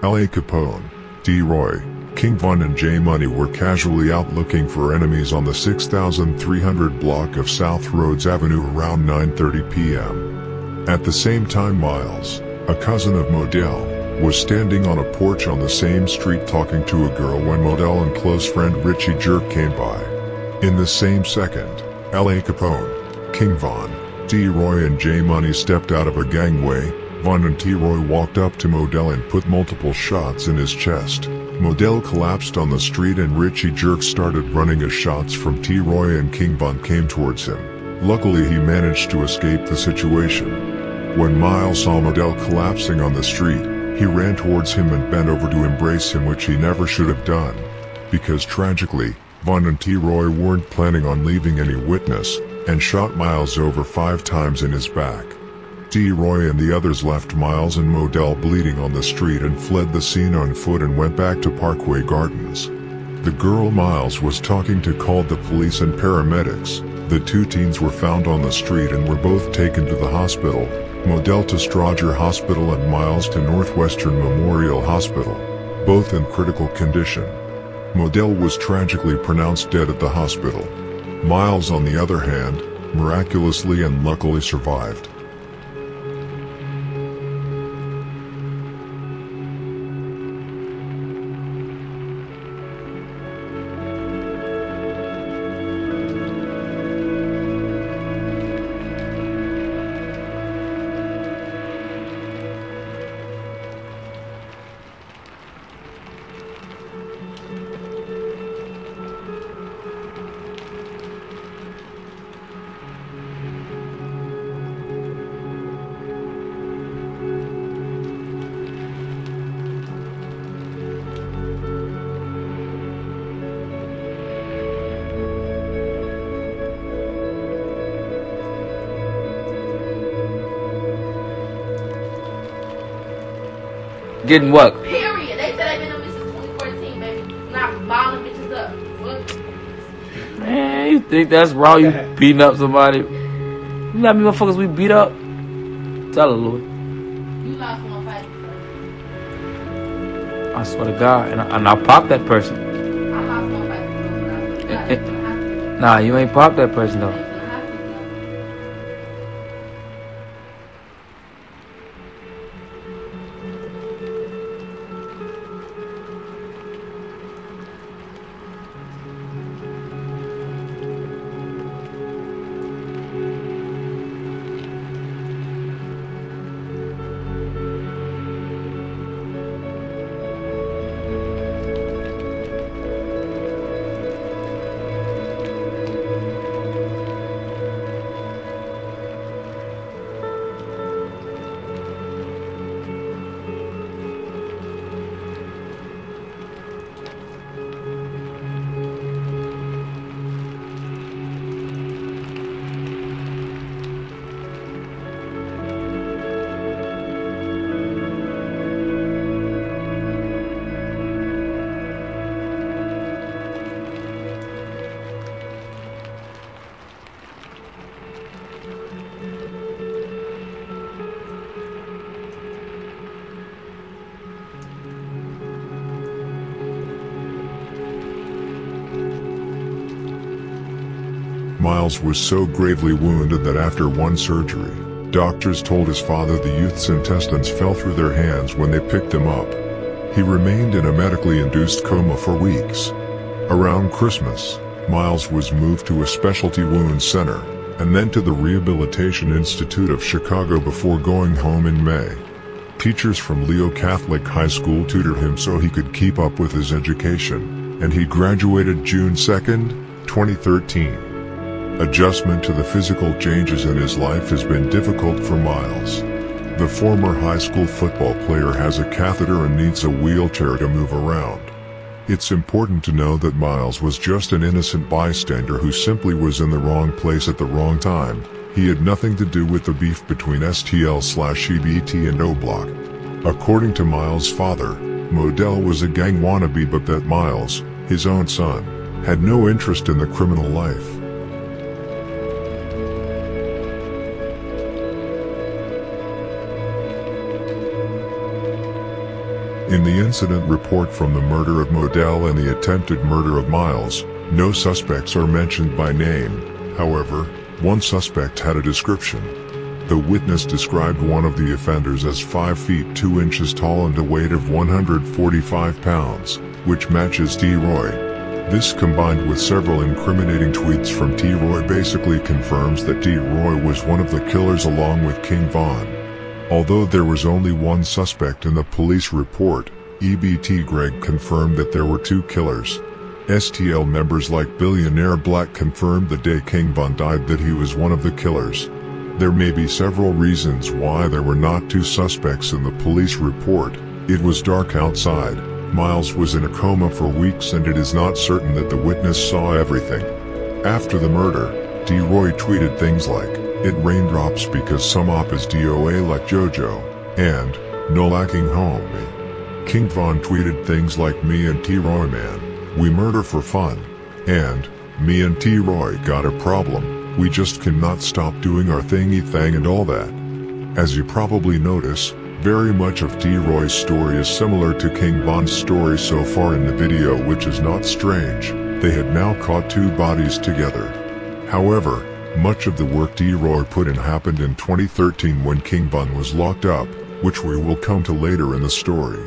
L.A. Capone, T.Roy, King Von and J Money were casually out looking for enemies on the 6300 block of South Rhodes Avenue around 9:30 p.m. At the same time, Miles, a cousin of Modell, was standing on a porch on the same street talking to a girl when Modell and close friend Richie Jerk came by. In the same second, L.A. Capone, King Von, T.Roy and J Money stepped out of a gangway. Von and T.Roy walked up to Modell and put multiple shots in his chest. Modell collapsed on the street and Richie Jerk started running as shots from T.Roy and King Von came towards him. Luckily he managed to escape the situation. When Miles saw Modell collapsing on the street, he ran towards him and bent over to embrace him, which he never should have done. Because tragically, Von and T.Roy weren't planning on leaving any witness, and shot Miles over 5 times in his back. T.Roy and the others left Miles and Modell bleeding on the street and fled the scene on foot and went back to Parkway Gardens. The girl Miles was talking to called the police and paramedics. The 2 teens were found on the street and were both taken to the hospital. Modell to Strasser Hospital and Miles to Northwestern Memorial Hospital, both in critical condition. Modell was tragically pronounced dead at the hospital. Miles, on the other hand, miraculously and luckily survived. Getting what? Period. They said they've been on me since 2014, baby. Not balling bitches up. What? Man, you think that's raw? You beating up somebody? You know how many motherfuckers we beat up? Tell her, Louis. You lost one fight. I swear to God, and I popped that person. I lost one fight. Nah, you ain't popped that person though. Miles was so gravely wounded that after one surgery, doctors told his father the youth's intestines fell through their hands when they picked him up. He remained in a medically induced coma for weeks. Around Christmas, Miles was moved to a specialty wound center, and then to the Rehabilitation Institute of Chicago before going home in May. Teachers from Leo Catholic High School tutored him so he could keep up with his education, and he graduated June 2, 2013. Adjustment to the physical changes in his life has been difficult for Miles. The former high school football player has a catheter and needs a wheelchair to move around. It's important to know that Miles was just an innocent bystander who simply was in the wrong place at the wrong time. He had nothing to do with the beef between STL/EBT and Oblock. According to Miles' father, Modell was a gang wannabe, but that Miles, his own son, had no interest in the criminal life. In the incident report from the murder of Modell and the attempted murder of Miles, no suspects are mentioned by name. However, one suspect had a description. The witness described one of the offenders as 5 feet 2 inches tall and a weight of 145 pounds, which matches T.Roy. This, combined with several incriminating tweets from T.Roy, basically confirms that T.Roy was one of the killers along with King Von. Although there was only one suspect in the police report, EBT Greg confirmed that there were 2 killers. STL members like Billionaire Black confirmed the day King Von died that he was one of the killers. There may be several reasons why there were not 2 suspects in the police report. It was dark outside, Miles was in a coma for weeks, and it is not certain that the witness saw everything. After the murder, T.Roy tweeted things like, "It raindrops because some op is DOA like JoJo," and "No lacking home me." King Von tweeted things like, "Me and T.Roy man, we murder for fun," and "Me and T.Roy got a problem, we just cannot stop doing our thingy thing," and all that. As you probably notice, very much of T.Roy's story is similar to King Von's story so far in the video, which is not strange. They had now caught 2 bodies together. However, much of the work T.Roy put in happened in 2013 when King Von was locked up, which we will come to later in the story.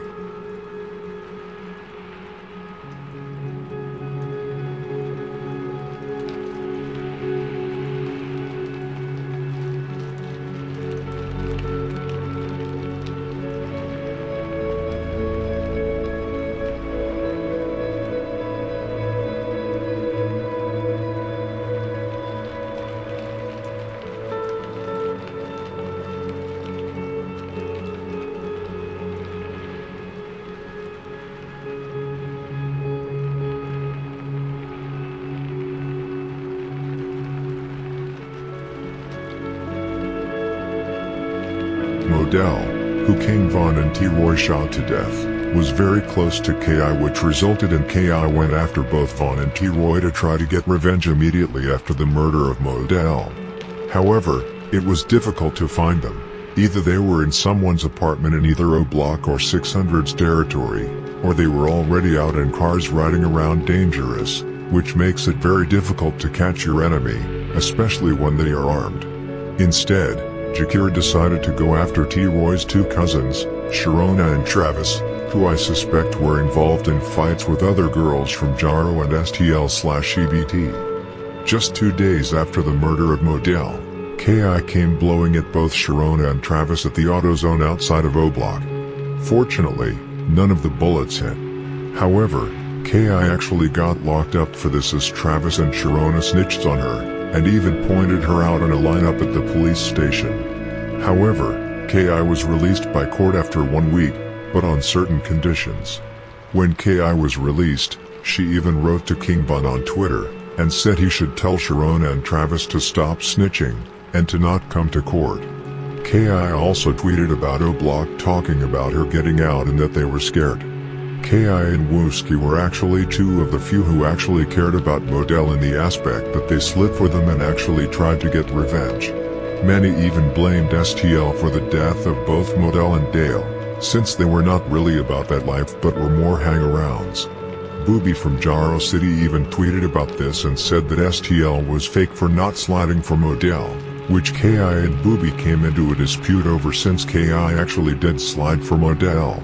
Modell, who King Von and T.Roy shot to death, was very close to K.I., which resulted in K.I. went after both Von and T.Roy to try to get revenge immediately after the murder of Modell. However, it was difficult to find them. Either they were in someone's apartment in either Oblock or 600's territory, or they were already out in cars riding around dangerous, which makes it very difficult to catch your enemy, especially when they are armed. Instead, Jakir decided to go after T.Roy's two cousins, Sharona and Travis, who I suspect were involved in fights with other girls from Jaro and STL/EBT. Just 2 days after the murder of Modell, K.I. came blowing at both Sharona and Travis at the AutoZone outside of Oblock. Fortunately, none of the bullets hit. However, K.I. actually got locked up for this as Travis and Sharona snitched on her, and even pointed her out in a lineup at the police station. However, K.I. was released by court after 1 week, but on certain conditions. When K.I. was released, she even wrote to King Von on Twitter, and said he should tell Sharona and Travis to stop snitching, and to not come to court. K.I. also tweeted about Oblock talking about her getting out and that they were scared. K.I. and Wooski were actually two of the few who actually cared about Modell in the aspect that they slid for them and actually tried to get revenge. Many even blamed STL for the death of both Modell and Dale, since they were not really about that life but were more hang-arounds. Booby from Jaro City even tweeted about this and said that STL was fake for not sliding for Modell, which K.I. and Booby came into a dispute over since K.I. actually did slide for Modell.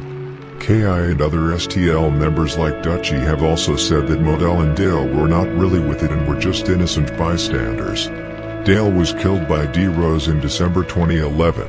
K.I. and other STL members like Dutchie have also said that Modell and Dale were not really with it and were just innocent bystanders. Dale was killed by T.Roy in December 2011.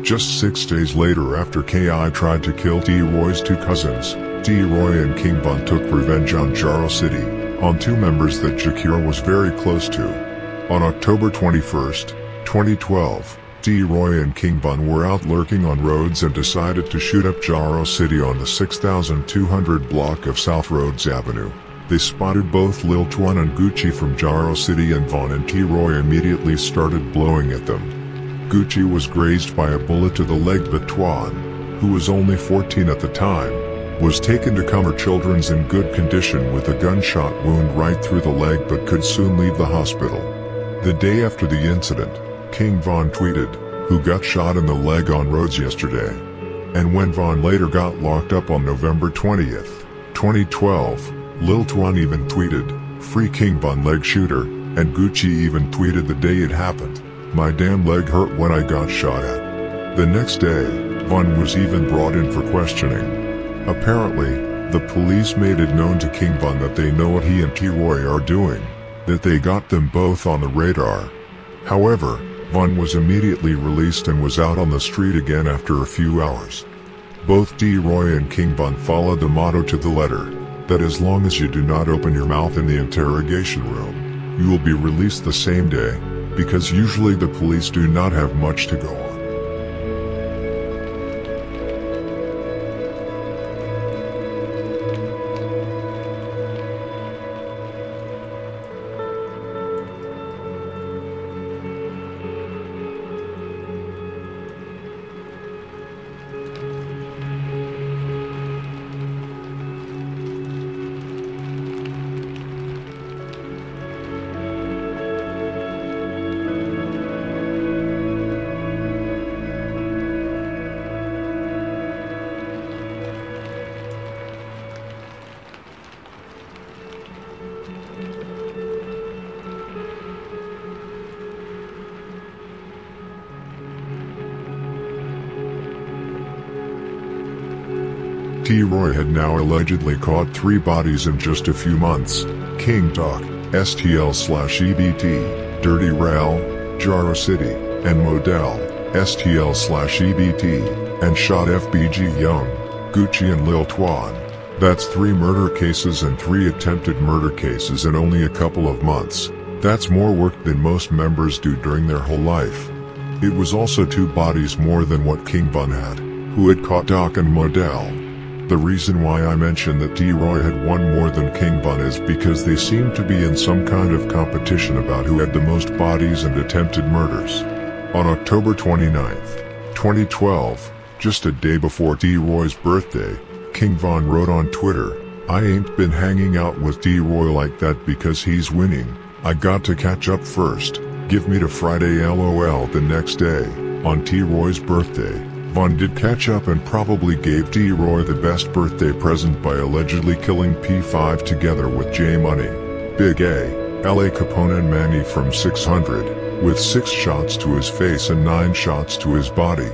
Just 6 days later, after K.I. tried to kill T.Roy's two cousins, T.Roy and King Von took revenge on Jaro City, on two members that Jakir was very close to. On October 21, 2012, T.Roy and King Von were out lurking on roads and decided to shoot up Jaro City on the 6200 block of South Rhodes Avenue. They spotted both Lil Twan and Gucci from Jaro City, and Von and T.Roy immediately started blowing at them. Gucci was grazed by a bullet to the leg, but Twan, who was only 14 at the time, was taken to Comer Children's in good condition with a gunshot wound right through the leg but could soon leave the hospital. The day after the incident, King Von tweeted, "Who got shot in the leg on roads yesterday?" And when Von later got locked up on November 20th, 2012, Lil Twan even tweeted, "Free King Von leg shooter," and Gucci even tweeted the day it happened, "My damn leg hurt when I got shot at." The next day, Von was even brought in for questioning. Apparently, the police made it known to King Von that they know what he and T.Roy are doing, that they got them both on the radar. However, Von was immediately released and was out on the street again after a few hours. Both T.Roy and King Von followed the motto to the letter, that as long as you do not open your mouth in the interrogation room, you will be released the same day, because usually the police do not have much to go on. T.Roy had now allegedly caught 3 bodies in just a few months: King Doc, STL/EBT, Dirty Rail, Jaro City, and Modell, STL/EBT, and shot FBG Young, Gucci and Lil Twan. That's 3 murder cases and 3 attempted murder cases in only a couple of months. That's more work than most members do during their whole life. It was also 2 bodies more than what King Bun had, who had caught Doc and Modell. The reason why I mentioned that T.Roy had one more than King Bun is because they seemed to be in some kind of competition about who had the most bodies and attempted murders. On October 29th, 2012, just a day before T.Roy's birthday, King Von wrote on Twitter, "I ain't been hanging out with T.Roy like that because he's winning. I got to catch up first. Give me to Friday LOL." The next day, on T.Roy's birthday, Von did catch up and probably gave T.Roy the best birthday present by allegedly killing P5 together with J Money, Big A, LA Capone and Manny from 600, with 6 shots to his face and 9 shots to his body.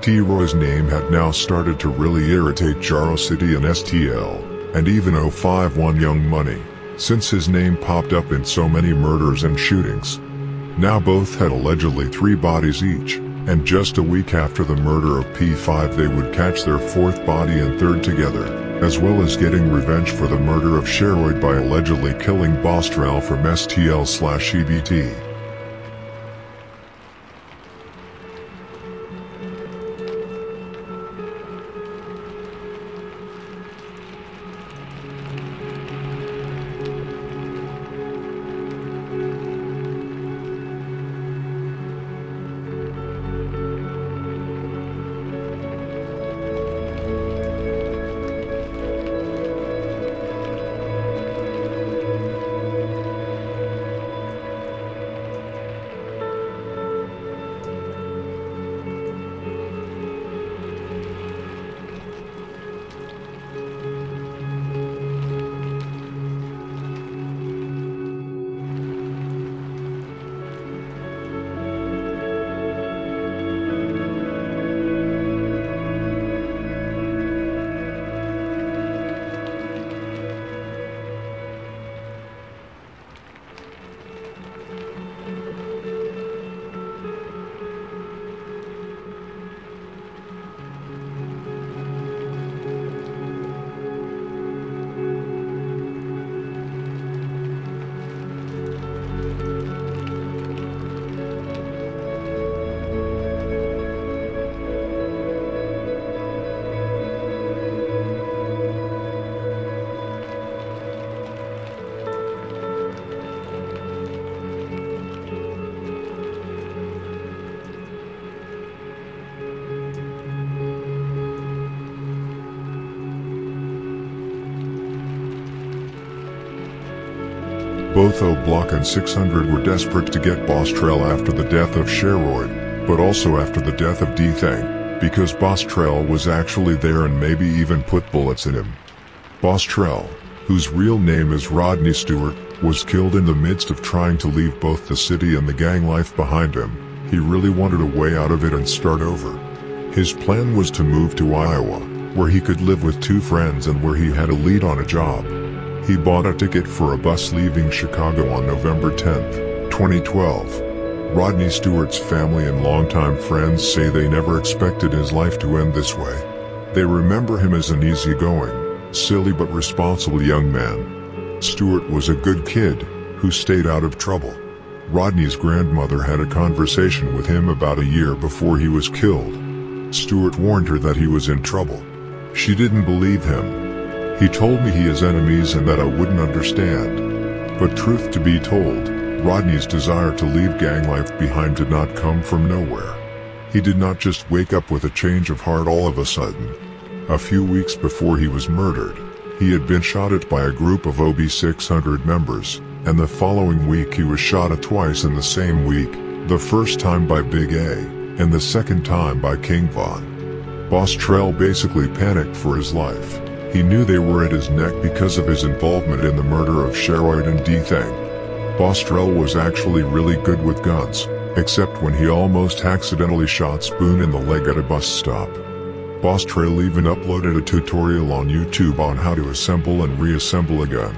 T.Roy's name had now started to really irritate Jaro City and STL, and even 051 Young Money, since his name popped up in so many murders and shootings. Now both had allegedly 3 bodies each, and just a week after the murder of P5 they would catch their 4th body and 3rd together, as well as getting revenge for the murder of T.Roy by allegedly killing Bostrel from STL/EBT. Both Oblock and 600 were desperate to get Bostrel after the death of T.Roy, but also after the death of D-Thang, because Bostrel was actually there and maybe even put bullets in him. Bostrel, whose real name is Rodney Stewart, was killed in the midst of trying to leave both the city and the gang life behind him. He really wanted a way out of it and start over. His plan was to move to Iowa, where he could live with 2 friends and where he had a lead on a job. He bought a ticket for a bus leaving Chicago on November 10, 2012. Rodney Stewart's family and longtime friends say they never expected his life to end this way. They remember him as an easygoing, silly but responsible young man. Stuart was a good kid who stayed out of trouble. Rodney's grandmother had a conversation with him about a year before he was killed. Stuart warned her that he was in trouble. She didn't believe him. He told me he has enemies and that I wouldn't understand. But truth to be told, Rodney's desire to leave gang life behind did not come from nowhere. He did not just wake up with a change of heart all of a sudden. A few weeks before he was murdered, he had been shot at by a group of OB 600 members, and the following week he was shot at twice in the same week, the first time by Big A, and the second time by King Von. Boss Trell basically panicked for his life. He knew they were at his neck because of his involvement in the murder of T.Roy and D-Thing. Boss Trell was actually really good with guns, except when he almost accidentally shot Spoon in the leg at a bus stop. Boss Trell even uploaded a tutorial on YouTube on how to assemble and reassemble a gun.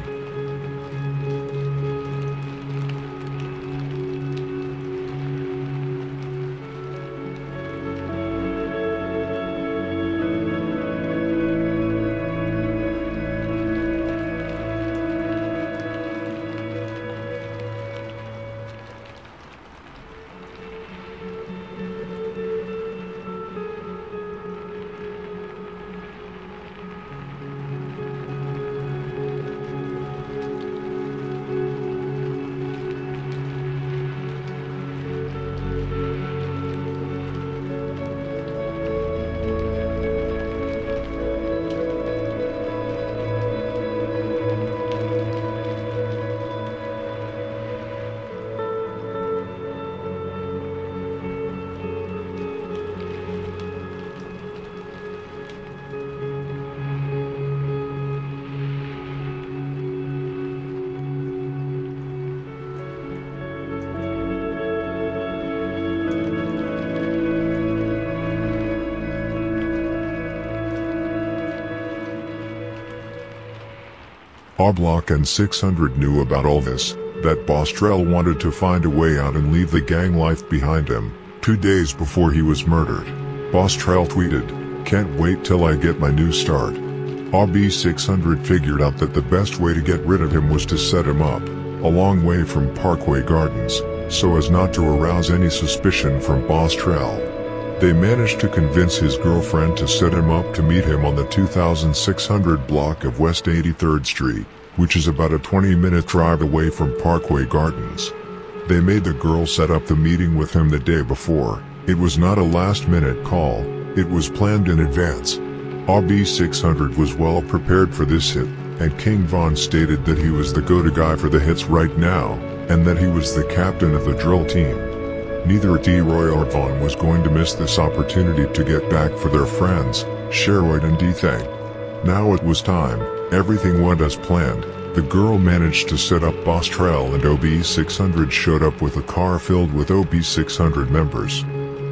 Oblock and 600 knew about all this, that Boss Trell wanted to find a way out and leave the gang life behind him. 2 days before he was murdered, Boss Trell tweeted, "Can't wait till I get my new start." OB 600 figured out that the best way to get rid of him was to set him up, a long way from Parkway Gardens, so as not to arouse any suspicion from Boss Trell. They managed to convince his girlfriend to set him up to meet him on the 2600 block of West 83rd Street, which is about a 20-minute drive away from Parkway Gardens. They made the girl set up the meeting with him the day before. It was not a last-minute call, it was planned in advance. OB 600 was well prepared for this hit, and King Von stated that he was the go-to guy for the hits right now, and that he was the captain of the drill team. Neither T.Roy or Von was going to miss this opportunity to get back for their friends, T.Roy and D-Thing. Now it was time. Everything went as planned. The girl managed to set up Boss Trell, and OB 600 showed up with a car filled with OB 600 members.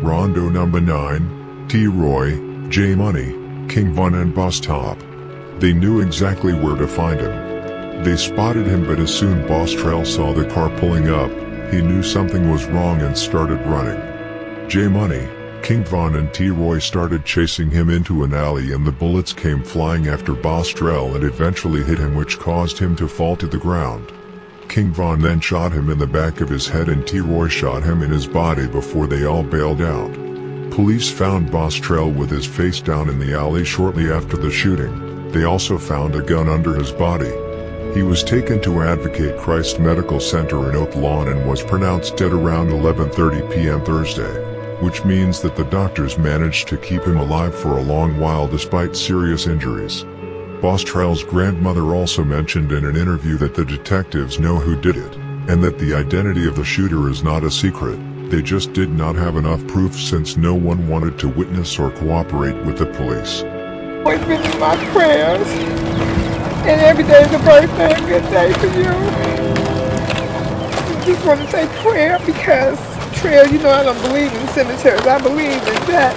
Rondo number 9, T.Roy, J-Money, King Von and Boss Top. They knew exactly where to find him. They spotted him, but as soon Boss Trell saw the car pulling up, he knew something was wrong and started running. J-Money, King Von and T.Roy started chasing him into an alley, and the bullets came flying after Boss Trell and eventually hit him, which caused him to fall to the ground. King Von then shot him in the back of his head, and T.Roy shot him in his body before they all bailed out. Police found Boss Trell with his face down in the alley shortly after the shooting. They also found a gun under his body. He was taken to Advocate Christ Medical Center in Oak Lawn and was pronounced dead around 11:30 p.m. Thursday, which means that the doctors managed to keep him alive for a long while despite serious injuries. Boss Trell's grandmother also mentioned in an interview that the detectives know who did it, and that the identity of the shooter is not a secret. They just did not have enough proof since no one wanted to witness or cooperate with the police. Always been in my prayers, and every day is a birthday, a good day for you. I just want to say prayer because, Trell, you know I don't believe in cemeteries. I believe in that.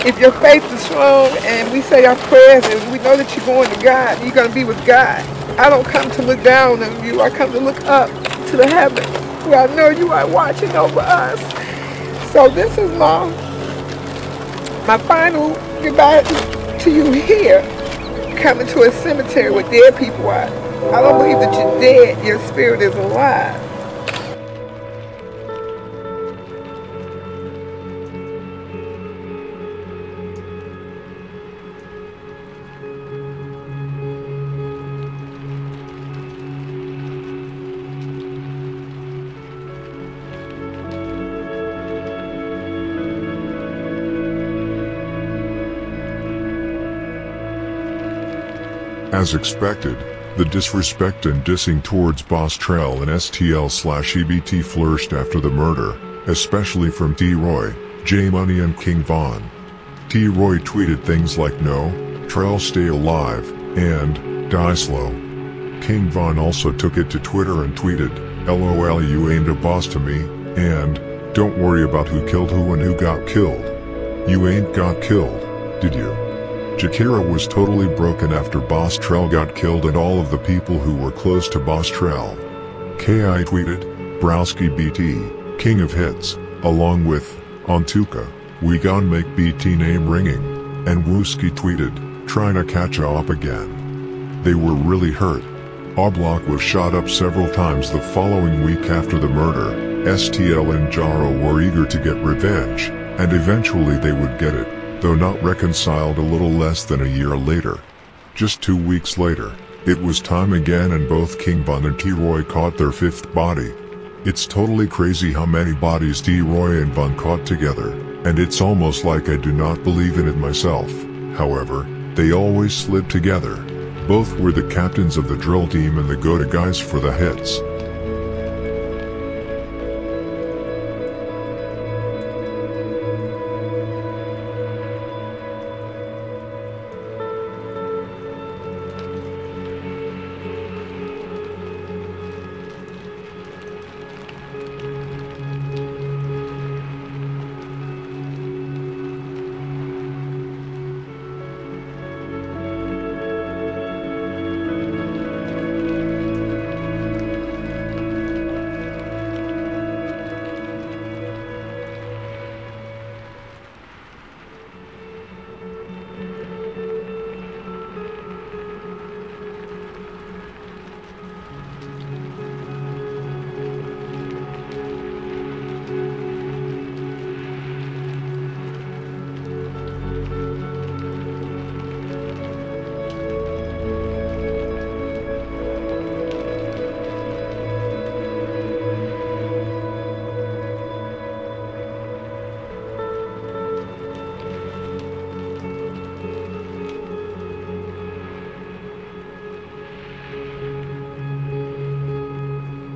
If your faith is strong and we say our prayers and we know that you're going to God, you're going to be with God. I don't come to look down on you. I come to look up to the heavens where I know you are watching over us. So this is my final goodbye to you here. coming to a cemetery where dead people are. I don't believe that you're dead, your spirit is alive. As expected, the disrespect and dissing towards Boss Trell and STL/EBT flourished after the murder, especially from T.Roy, J Money and King Von. T.Roy tweeted things like "No, Trell stay alive," and "Die slow." King Von also took it to Twitter and tweeted, "LOL, you ain't a boss to me," and "Don't worry about who killed who and who got killed. You ain't got killed, did you?" Jakira was totally broken after Boss Trell got killed and all of the people who were close to Boss Trell. KI tweeted, "Browski BT, king of hits," along with, "Ontuka, we gon' make BT name ringing," and Wooski tweeted, "Trying to catch up again." They were really hurt. Oblock was shot up several times the following week after the murder. STL and Jaro were eager to get revenge, and eventually they would get it, though not reconciled a little less than a year later. Just 2 weeks later, it was time again and both King Von and T.Roy caught their 5th body. It's totally crazy how many bodies T.Roy and Von caught together, and it's almost like I do not believe in it myself. However, they always slid together. Both were the captains of the drill team and the go-to guys for the hits.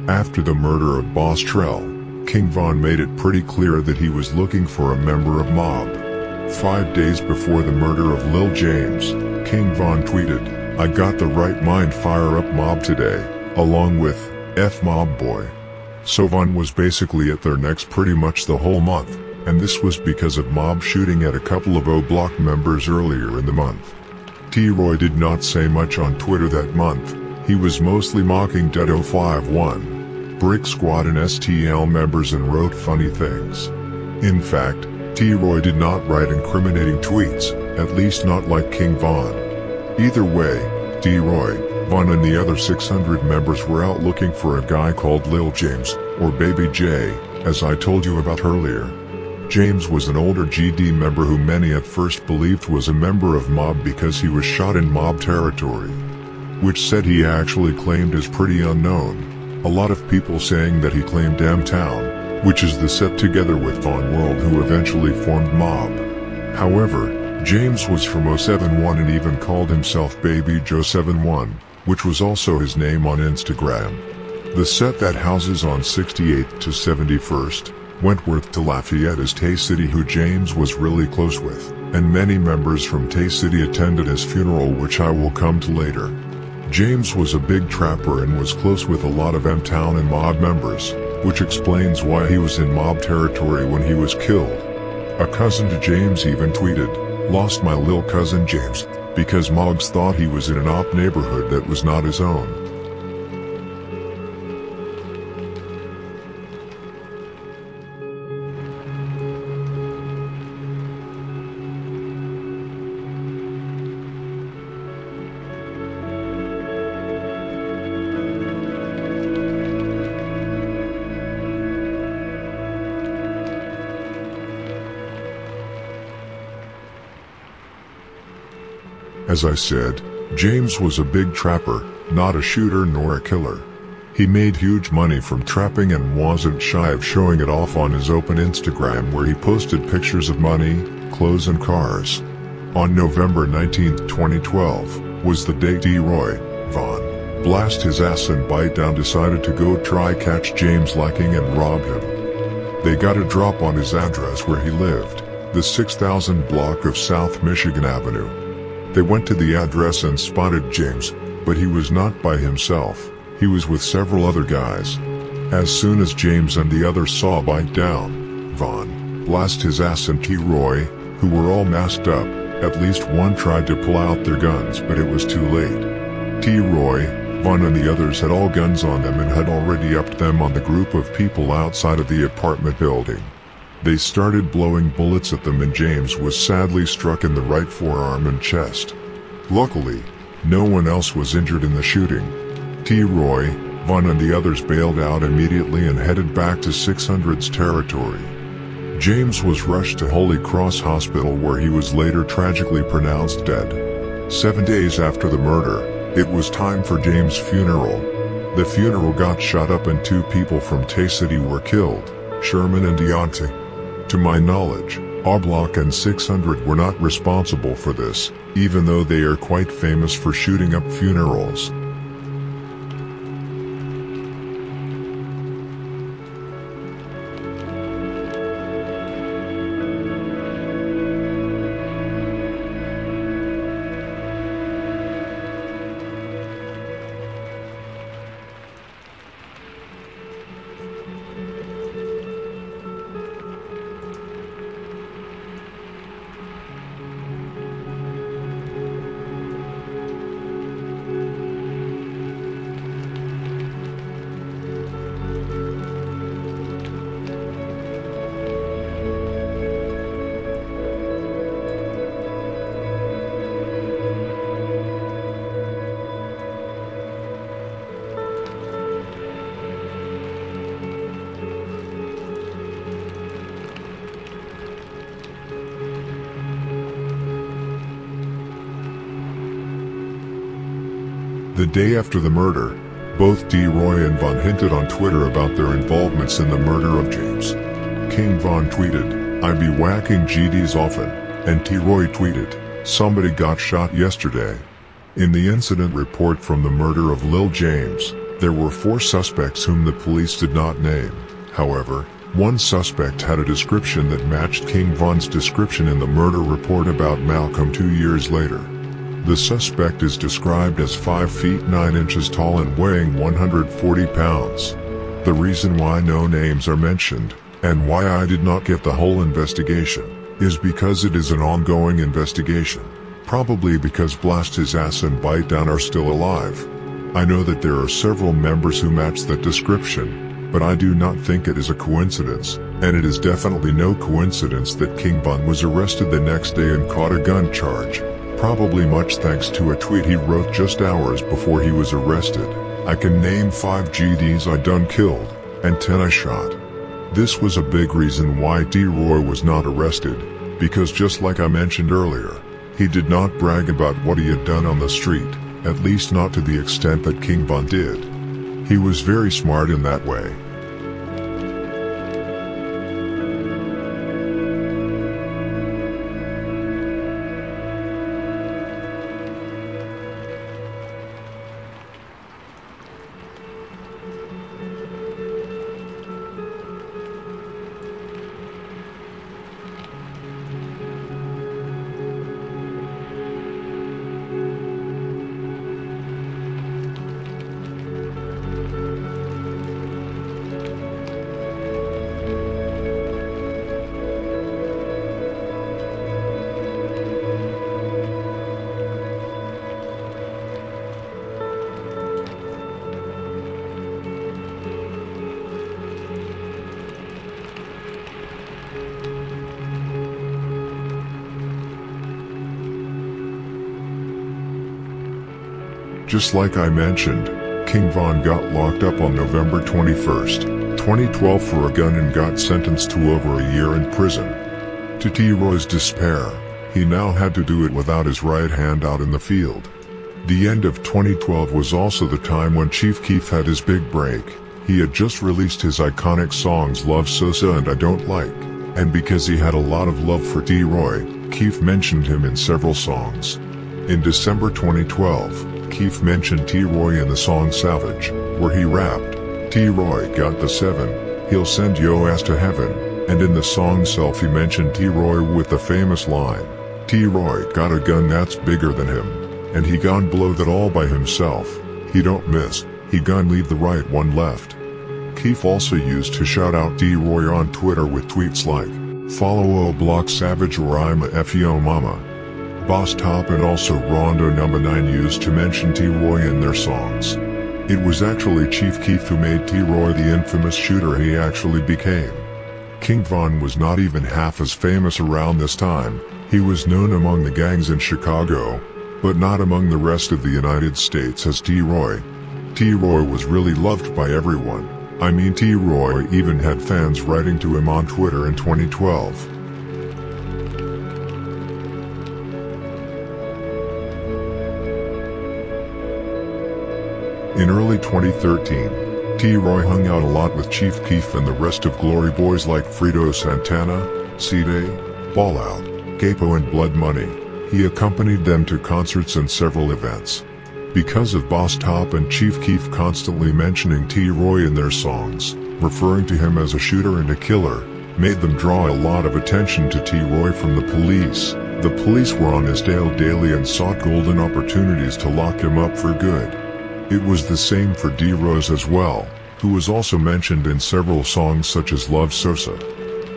After the murder of Boss Trell, King Von made it pretty clear that he was looking for a member of Mob. 5 days before the murder of Lil James, King Von tweeted, "I got the right mind, fire up Mob today," along with "F Mob Boy." So Von was basically at their necks pretty much the whole month, and this was because of Mob shooting at a couple of Oblock members earlier in the month. T.Roy did not say much on Twitter that month. He was mostly mocking Dead051, Brick Squad and STL members and wrote funny things. In fact, T.Roy did not write incriminating tweets, at least not like King Von. Either way, T.Roy, Von and the other 600 members were out looking for a guy called Lil James, or Baby J, as I told you about earlier. James was an older GD member who many at first believed was a member of Mob because he was shot in Mob territory. Which said he actually claimed is pretty unknown. A lot of people saying that he claimed M-Town, which is the set together with Von World who eventually formed Mob. However, James was from 071 and even called himself Baby Joe 71, which was also his name on Instagram. The set that houses on 68th to 71st, Wentworth to Lafayette is Tay City, who James was really close with, and many members from Tay City attended his funeral, which I will come to later. James was a big trapper and was close with a lot of M-Town and Mob members, which explains why he was in Mob territory when he was killed. A cousin to James even tweeted, "Lost my lil cousin James," because Moggs thought he was in an op neighborhood that was not his own. As I said, James was a big trapper, not a shooter nor a killer. He made huge money from trapping and wasn't shy of showing it off on his open Instagram, where he posted pictures of money, clothes and cars. On November 19, 2012, was the day T.Roy, Von, blast his ass and bite down decided to go try catch James lacking and rob him. They got a drop on his address where he lived, the 6000 block of South Michigan Avenue. They went to the address and spotted James, but he was not by himself. He was with several other guys. As soon as James and the others saw bite down, Von blast his ass and T.Roy, who were all masked up. At least one tried to pull out their guns, but it was too late. T.Roy, Von and the others had all guns on them and had already upped them on the group of people outside of the apartment building. They started blowing bullets at them and James was sadly struck in the right forearm and chest. Luckily, no one else was injured in the shooting. T.Roy, Von and the others bailed out immediately and headed back to 600's territory. James was rushed to Holy Cross Hospital where he was later tragically pronounced dead. 7 days after the murder, it was time for James' funeral. The funeral got shot up and 2 people from Tay City were killed, Sherman and Deontay. To my knowledge, Oblock and 600 were not responsible for this, even though they are quite famous for shooting up funerals. The day after the murder, both T.Roy and Von hinted on Twitter about their involvements in the murder of James. King Von tweeted, "I be whacking GDs often," and T.Roy tweeted, "Somebody got shot yesterday." In the incident report from the murder of Lil James, there were 4 suspects whom the police did not name. However, one suspect had a description that matched King Von's description in the murder report about Malcolm 2 years later. The suspect is described as 5 feet 9 inches tall and weighing 140 pounds. The reason why no names are mentioned, and why I did not get the whole investigation, is because it is an ongoing investigation. Probably because Blast His Ass and Bite Down are still alive. I know that there are several members who match that description, but I do not think it is a coincidence, and it is definitely no coincidence that King Von was arrested the next day and caught a gun charge. Probably much thanks to a tweet he wrote just hours before he was arrested. "I can name 5 GDs I done killed, and 10 I shot." This was a big reason why T.Roy was not arrested, because just like I mentioned earlier, he did not brag about what he had done on the street, at least not to the extent that King Von did. He was very smart in that way. Just like I mentioned, King Von got locked up on November 21st, 2012 for a gun and got sentenced to over a year in prison. To T.Roy's despair, He now had to do it without his right hand out in the field. The end of 2012 was also the time when Chief Keef had his big break. He had just released his iconic songs Love Sosa and I Don't Like. And because he had a lot of love for T.Roy, Keef mentioned him in several songs. In December 2012, Keef mentioned T.Roy in the song Savage, where he rapped, "T.Roy got the 7, he'll send yo ass to heaven," and in the song Self he mentioned T.Roy with the famous line, "T.Roy got a gun that's bigger than him, and he gon' blow that all by himself, he don't miss, he gon' leave the right one left." Keef also used to shout out T.Roy on Twitter with tweets like, "Follow Oblock Savage or I'm a F.yo mama." Boss Top and also Rondo No. 9 used to mention T.Roy in their songs. It was actually Chief Keef who made T.Roy the infamous shooter he actually became. King Von was not even half as famous around this time. He was known among the gangs in Chicago, but not among the rest of the United States as T.Roy. T.Roy was really loved by everyone. I mean, T.Roy even had fans writing to him on Twitter in 2012. In early 2013, T.Roy hung out a lot with Chief Keef and the rest of Glory Boys like Fredo Santana, C-Day, Ball Out, Capo and Blood Money. He accompanied them to concerts and several events. Because of Boss Top and Chief Keef constantly mentioning T.Roy in their songs, referring to him as a shooter and a killer, made them draw a lot of attention to T.Roy from the police. The police were on his tail daily and sought golden opportunities to lock him up for good. It was the same for D-Rose as well, who was also mentioned in several songs such as Love Sosa.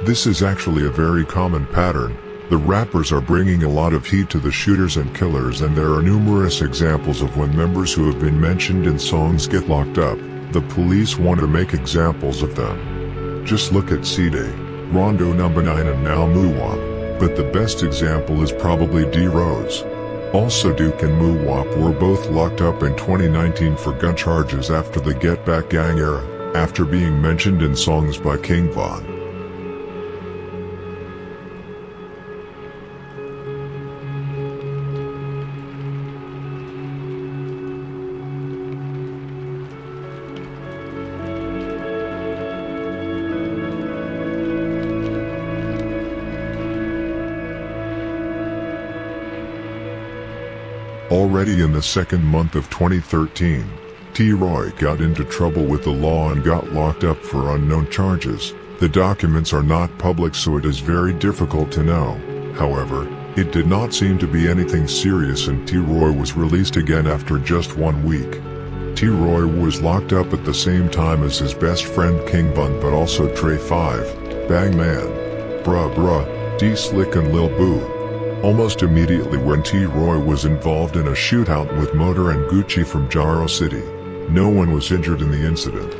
This is actually a very common pattern. The rappers are bringing a lot of heat to the shooters and killers, and there are numerous examples of when members who have been mentioned in songs get locked up. The police want to make examples of them. Just look at C-Day, Rondo No. 9 and now Muwap, but the best example is probably D-Rose. Also Duke and Muwap were both locked up in 2019 for gun charges after the Get Back Gang era, after being mentioned in songs by King Von. Already in the second month of 2013, T.Roy got into trouble with the law and got locked up for unknown charges. The documents are not public, so it is very difficult to know. However, it did not seem to be anything serious, and T.Roy was released again after just 1 week. T.Roy was locked up at the same time as his best friend King Von, but also Trey 5, Bangman, Bruh, D-Slick and Lil Boo. Almost immediately when T.Roy was involved in a shootout with Motor and Gucci from Jaro City. No one was injured in the incident.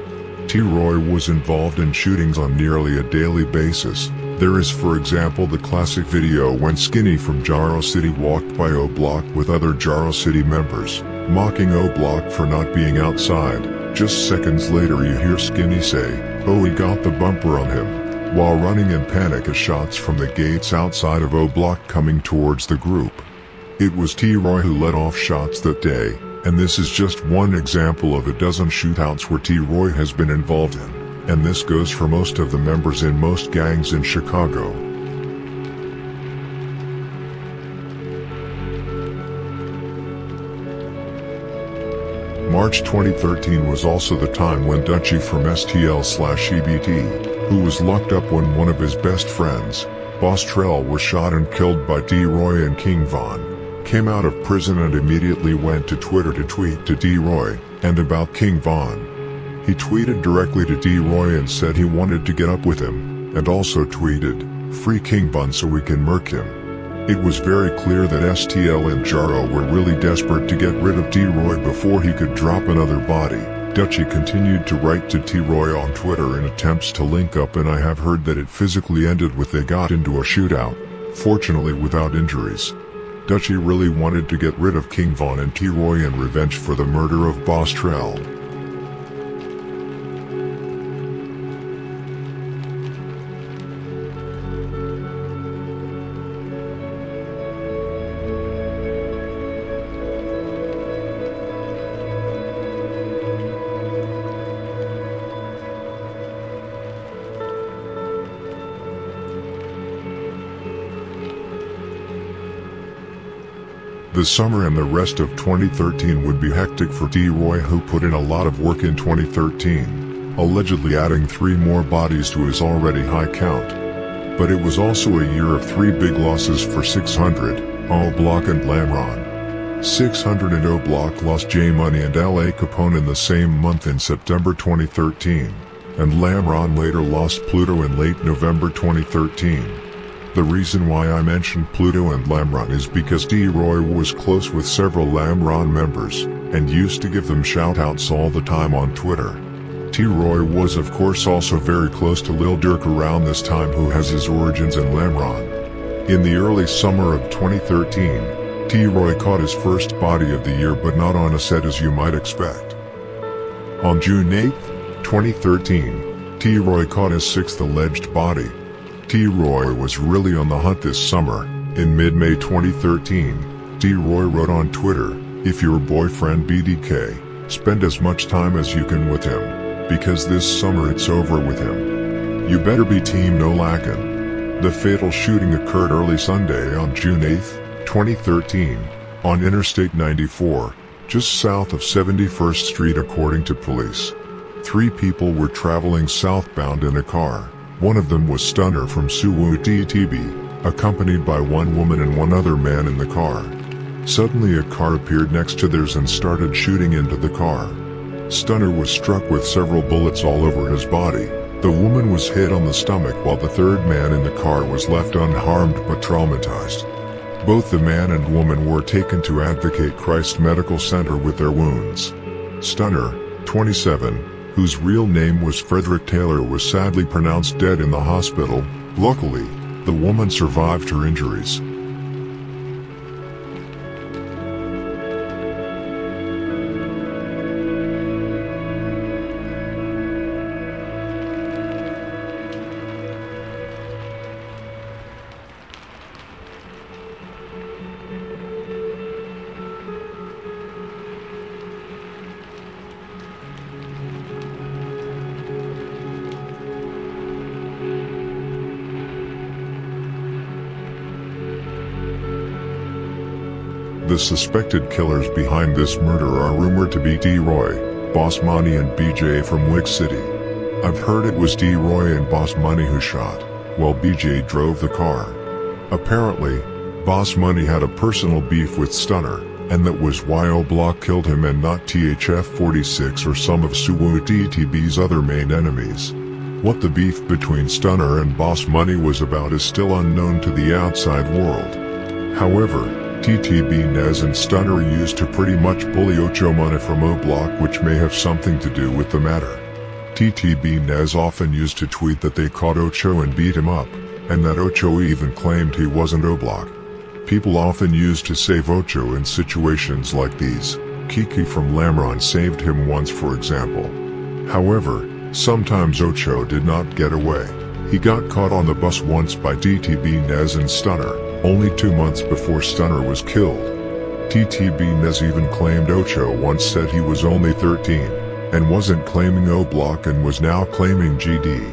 T.Roy was involved in shootings on nearly a daily basis. There is, for example, the classic video when Skinny from Jaro City walked by Oblock with other Jaro City members, mocking Oblock for not being outside. Just seconds later you hear Skinny say, "Oh, he got the bumper on him," while running in panic as shots from the gates outside of Oblock coming towards the group. It was T.Roy who let off shots that day, and this is just one example of a dozen shootouts where T.Roy has been involved in, and this goes for most of the members in most gangs in Chicago. March 2013 was also the time when Dutchie from STL/EBT, who was locked up when one of his best friends, Boss Trell, was shot and killed by T.Roy and King Von, came out of prison and immediately went to Twitter to tweet to T.Roy and about King Von. He tweeted directly to T.Roy and said he wanted to get up with him, and also tweeted, "Free King Von so we can murk him." It was very clear that STL and Jaro were really desperate to get rid of T.Roy before he could drop another body. Dutchie continued to write to T.Roy on Twitter in attempts to link up, and I have heard that it physically ended with they got into a shootout, fortunately without injuries. Dutchie really wanted to get rid of King Von and T.Roy in revenge for the murder of Boss Trell. The summer and the rest of 2013 would be hectic for T.Roy, who put in a lot of work in 2013, allegedly adding 3 more bodies to his already high count. But it was also a year of 3 big losses for 600, Oblock and Lamron. 600 and Oblock lost J Money and L.A. Capone in the same month in September 2013, and Lamron later lost Pluto in late November 2013. The reason why I mentioned Pluto and Lamron is because T.Roy was close with several Lamron members, and used to give them shoutouts all the time on Twitter. T.Roy was of course also very close to Lil Durk around this time, who has his origins in Lamron. In the early summer of 2013, T.Roy caught his first body of the year, but not on a set as you might expect. On June 8, 2013, T.Roy caught his 6th alleged body. T.Roy was really on the hunt this summer. In mid-May 2013, T.Roy wrote on Twitter, "If your boyfriend BDK, spend as much time as you can with him, because this summer it's over with him. You better be team no lackin'." The fatal shooting occurred early Sunday on June 8, 2013, on Interstate 94, just south of 71st Street according to police. 3 people were traveling southbound in a car. One of them was Stunner from Suwon TTB, accompanied by 1 woman and 1 other man in the car. Suddenly a car appeared next to theirs and started shooting into the car. Stunner was struck with several bullets all over his body. The woman was hit on the stomach, while the 3rd man in the car was left unharmed but traumatized. Both the man and woman were taken to Advocate Christ Medical Center with their wounds. Stunner, 27, whose real name was Frederick Taylor, was sadly pronounced dead in the hospital. Luckily, the woman survived her injuries. The suspected killers behind this murder are rumored to be T.Roy, Boss Money and BJ from Wick City. I've heard it was T.Roy and Boss Money who shot, while BJ drove the car. Apparently, Boss Money had a personal beef with Stunner, and that was why Oblock killed him and not THF-46 or some of Suwon TTB's other main enemies. What the beef between Stunner and Boss Money was about is still unknown to the outside world. However, TTB Nez and Stunner used to pretty much bully Ocho Money from Oblock, which may have something to do with the matter. TTB Nez often used to tweet that they caught Ocho and beat him up, and that Ocho even claimed he wasn't Oblock. People often used to save Ocho in situations like these. Kiki from Lamron saved him once, for example. However, sometimes Ocho did not get away. He got caught on the bus once by TTB Nez and Stunner, only 2 months before Stunner was killed. TTB Nez even claimed Ocho once said he was only 13, and wasn't claiming Oblock and was now claiming GD.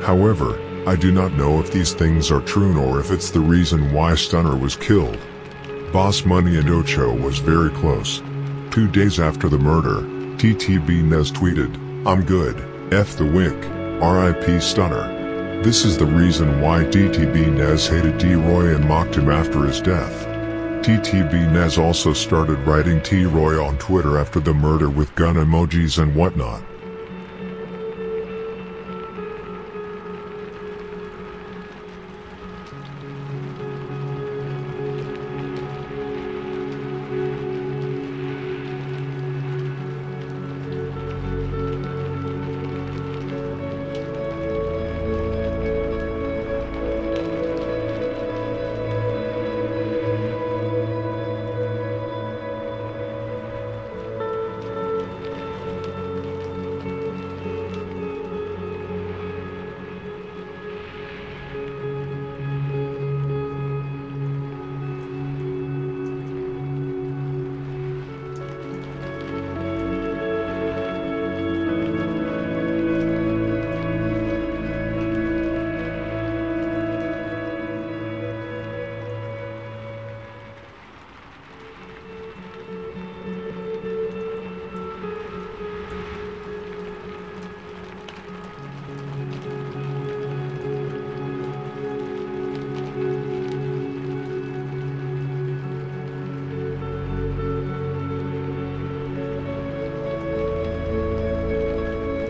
However, I do not know if these things are true nor if it's the reason why Stunner was killed. Boss Money and Ocho was very close. 2 days after the murder, TTB Nez tweeted, "I'm good, F the wink, RIP Stunner." This is the reason why TTB Nez hated T.Roy and mocked him after his death. TTB Nez also started writing T.Roy on Twitter after the murder with gun emojis and whatnot.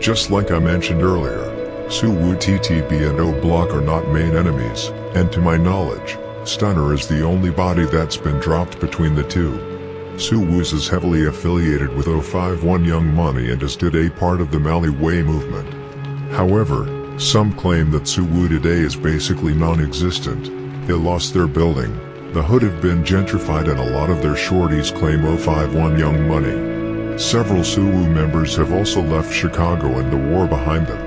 Just like I mentioned earlier, Suwu TTB and Oblock are not main enemies, and to my knowledge, Stunner is the only body that's been dropped between the two. Suwu's is heavily affiliated with 051 Young Money and is today part of the Mali Way movement. However, some claim that Suwu today is basically non-existent. They lost their building, the hood have been gentrified, and a lot of their shorties claim 051 Young Money. Several Suwu members have also left Chicago and the war behind them.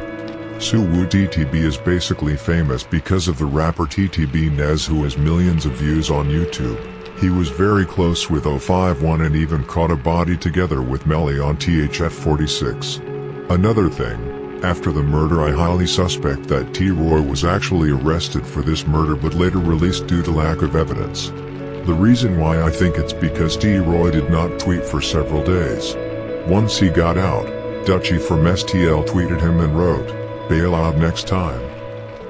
Suwu TTB is basically famous because of the rapper TTB Nez, who has millions of views on YouTube. He was very close with 051 and even caught a body together with Melly on THF 46. Another thing, after the murder I highly suspect that T.Roy was actually arrested for this murder but later released due to lack of evidence. The reason why I think it's because T.Roy did not tweet for several days. Once he got out, Dutchie from STL tweeted him and wrote, "Bail out next time."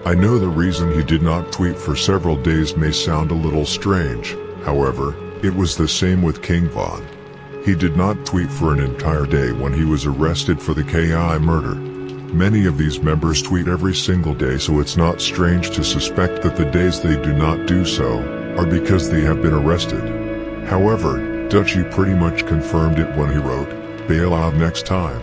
I know the reason he did not tweet for several days may sound a little strange, however, it was the same with King Von. He did not tweet for an entire day when he was arrested for the KI murder. Many of these members tweet every single day, so it's not strange to suspect that the days they do not do so are because they have been arrested. However, Dutchie pretty much confirmed it when he wrote, "Bail out next time."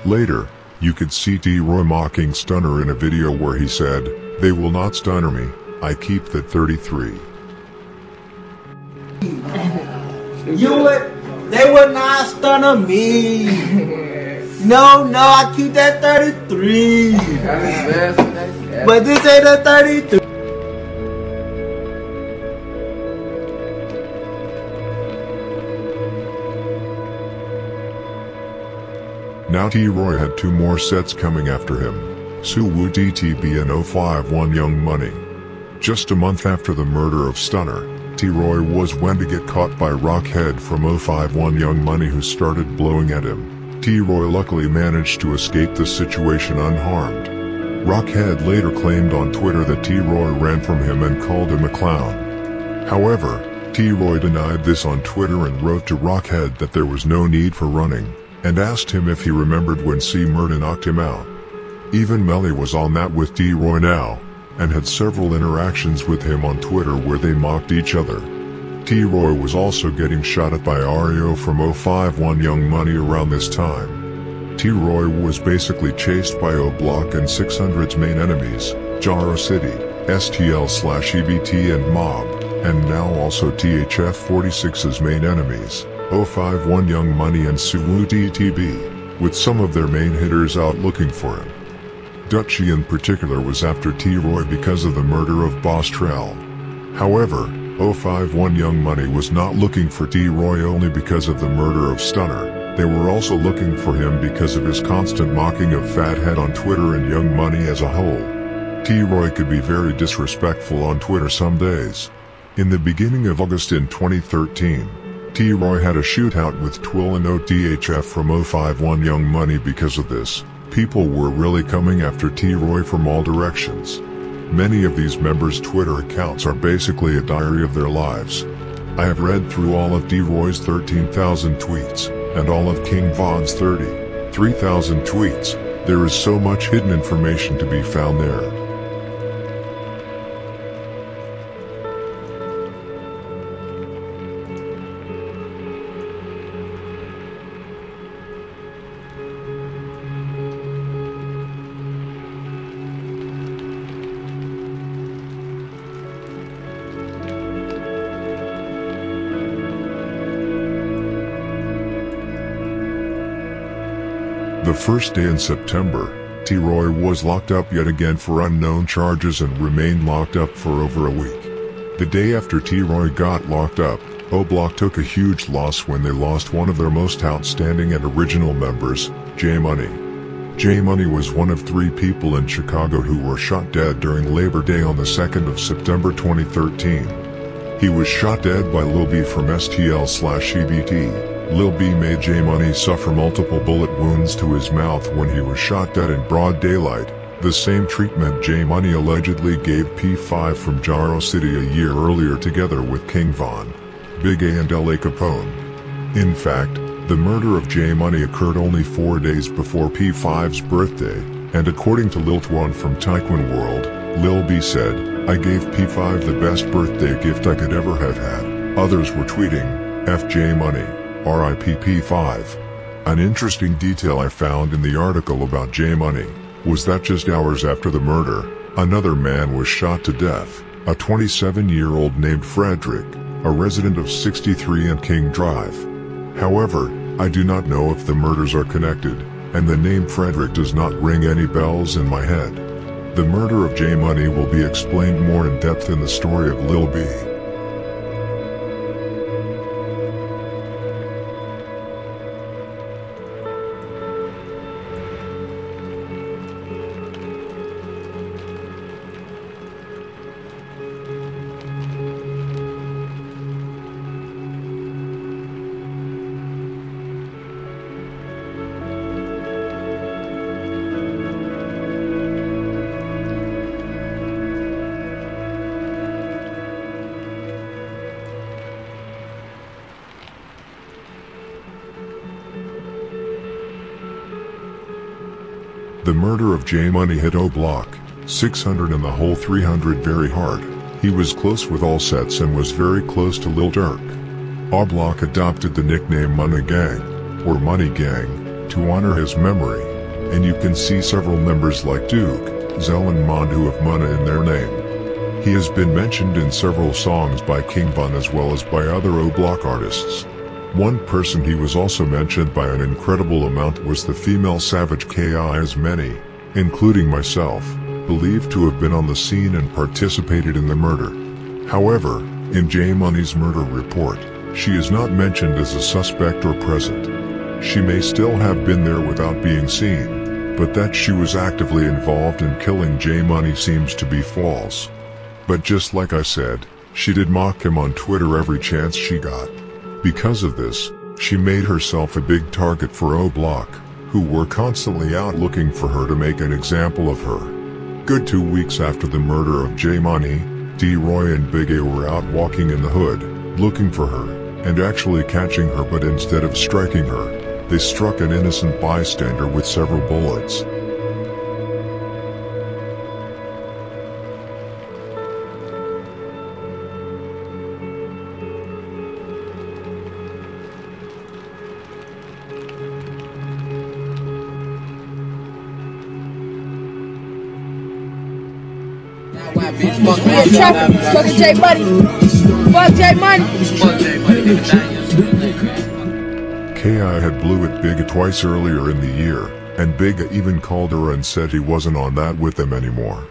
Later, you could see T.Roy mocking Stunner in a video where he said, "They will not stunner me, I keep that 33. They would not stunner me. No, I keep that 33. But this ain't a 33. Now T.Roy had two more sets coming after him, Suwu TTB and 051 Young Money. Just a month after the murder of Stunner, T.Roy was when to get caught by Rockhead from 051 Young Money, who started blowing at him. T.Roy luckily managed to escape the situation unharmed. Rockhead later claimed on Twitter that T.Roy ran from him and called him a clown. However, T.Roy denied this on Twitter and wrote to Rockhead that there was no need for running, and asked him if he remembered when C. Murda knocked him out. Even Melly was on that with T.Roy now, and had several interactions with him on Twitter where they mocked each other. T.Roy was also getting shot at by Ario from 051 Young Money around this time. T.Roy was basically chased by Oblock and 600's main enemies, Jaro City, STL/EBT and Mob, and now also THF 46's main enemies, 051 Young Money and Suwu TTB, with some of their main hitters out looking for him. Dutchie in particular was after T.Roy because of the murder of Boss Trell. However, 051 Young Money was not looking for T.Roy only because of the murder of Stunner. They were also looking for him because of his constant mocking of Fathead on Twitter and Young Money as a whole. T.Roy could be very disrespectful on Twitter some days. In the beginning of August in 2013, T.Roy had a shootout with Twill and OTHF from 051 Young Money. Because of this, people were really coming after T.Roy from all directions. Many of these members' Twitter accounts are basically a diary of their lives. I have read through all of T.Roy's 13,000 tweets, and all of King Von's 33,000 tweets. There is so much hidden information to be found there. The first day in September, T.Roy was locked up yet again for unknown charges and remained locked up for over a week. The day after T.Roy got locked up, Oblock took a huge loss when they lost one of their most outstanding and original members, J Money. J Money was one of 3 people in Chicago who were shot dead during Labor Day on the 2nd of September 2013. He was shot dead by Lil B from STL/EBT. Lil B made J Money suffer multiple bullet wounds to his mouth when he was shot dead in broad daylight, the same treatment J Money allegedly gave P5 from Jaro City a year earlier together with King Von, Big A and L.A. Capone. In fact, The murder of J Money occurred only 4 days before P5's birthday, and according to Lil Twan from Taekwon World, Lil B said, "I gave P5 the best birthday gift I could ever have had." Others were tweeting, "F J Money, RIP P5. An interesting detail I found in the article about J Money was that just hours after the murder, another man was shot to death, a 27-year-old named Frederick, a resident of 63 and King Drive. However, I do not know if the murders are connected, and the name Frederick does not ring any bells in my head. The murder of J Money will be explained more in depth in the story of Lil B. The murder of J Money hit Oblock, 600 and the whole 300 very hard. He was close with all sets and was very close to Lil Durk. Oblock adopted the nickname Money Gang, or Money Gang, to honor his memory, and you can see several members like Duke, Zell and Mond who have Money in their name. He has been mentioned in several songs by King Von as well as by other Oblock artists. One person he was also mentioned by an incredible amount was the female savage K.I. as many, including myself, believed to have been on the scene and participated in the murder. However, in J Money's murder report, she is not mentioned as a suspect or present. She may still have been there without being seen, but that she was actively involved in killing J Money seems to be false. But just like I said, she did mock him on Twitter every chance she got. Because of this, she made herself a big target for Oblock, who were constantly out looking for her to make an example of her. Good 2 weeks after the murder of J Money, T.Roy and Big A were out walking in the hood, looking for her, and actually catching her, but instead of striking her, they struck an innocent bystander with several bullets. Fuck J Money. Fuck J Money. Fuck J Money. K.I. had blew it Big A twice earlier in the year, and Big A even called her and said he wasn't on that with them anymore.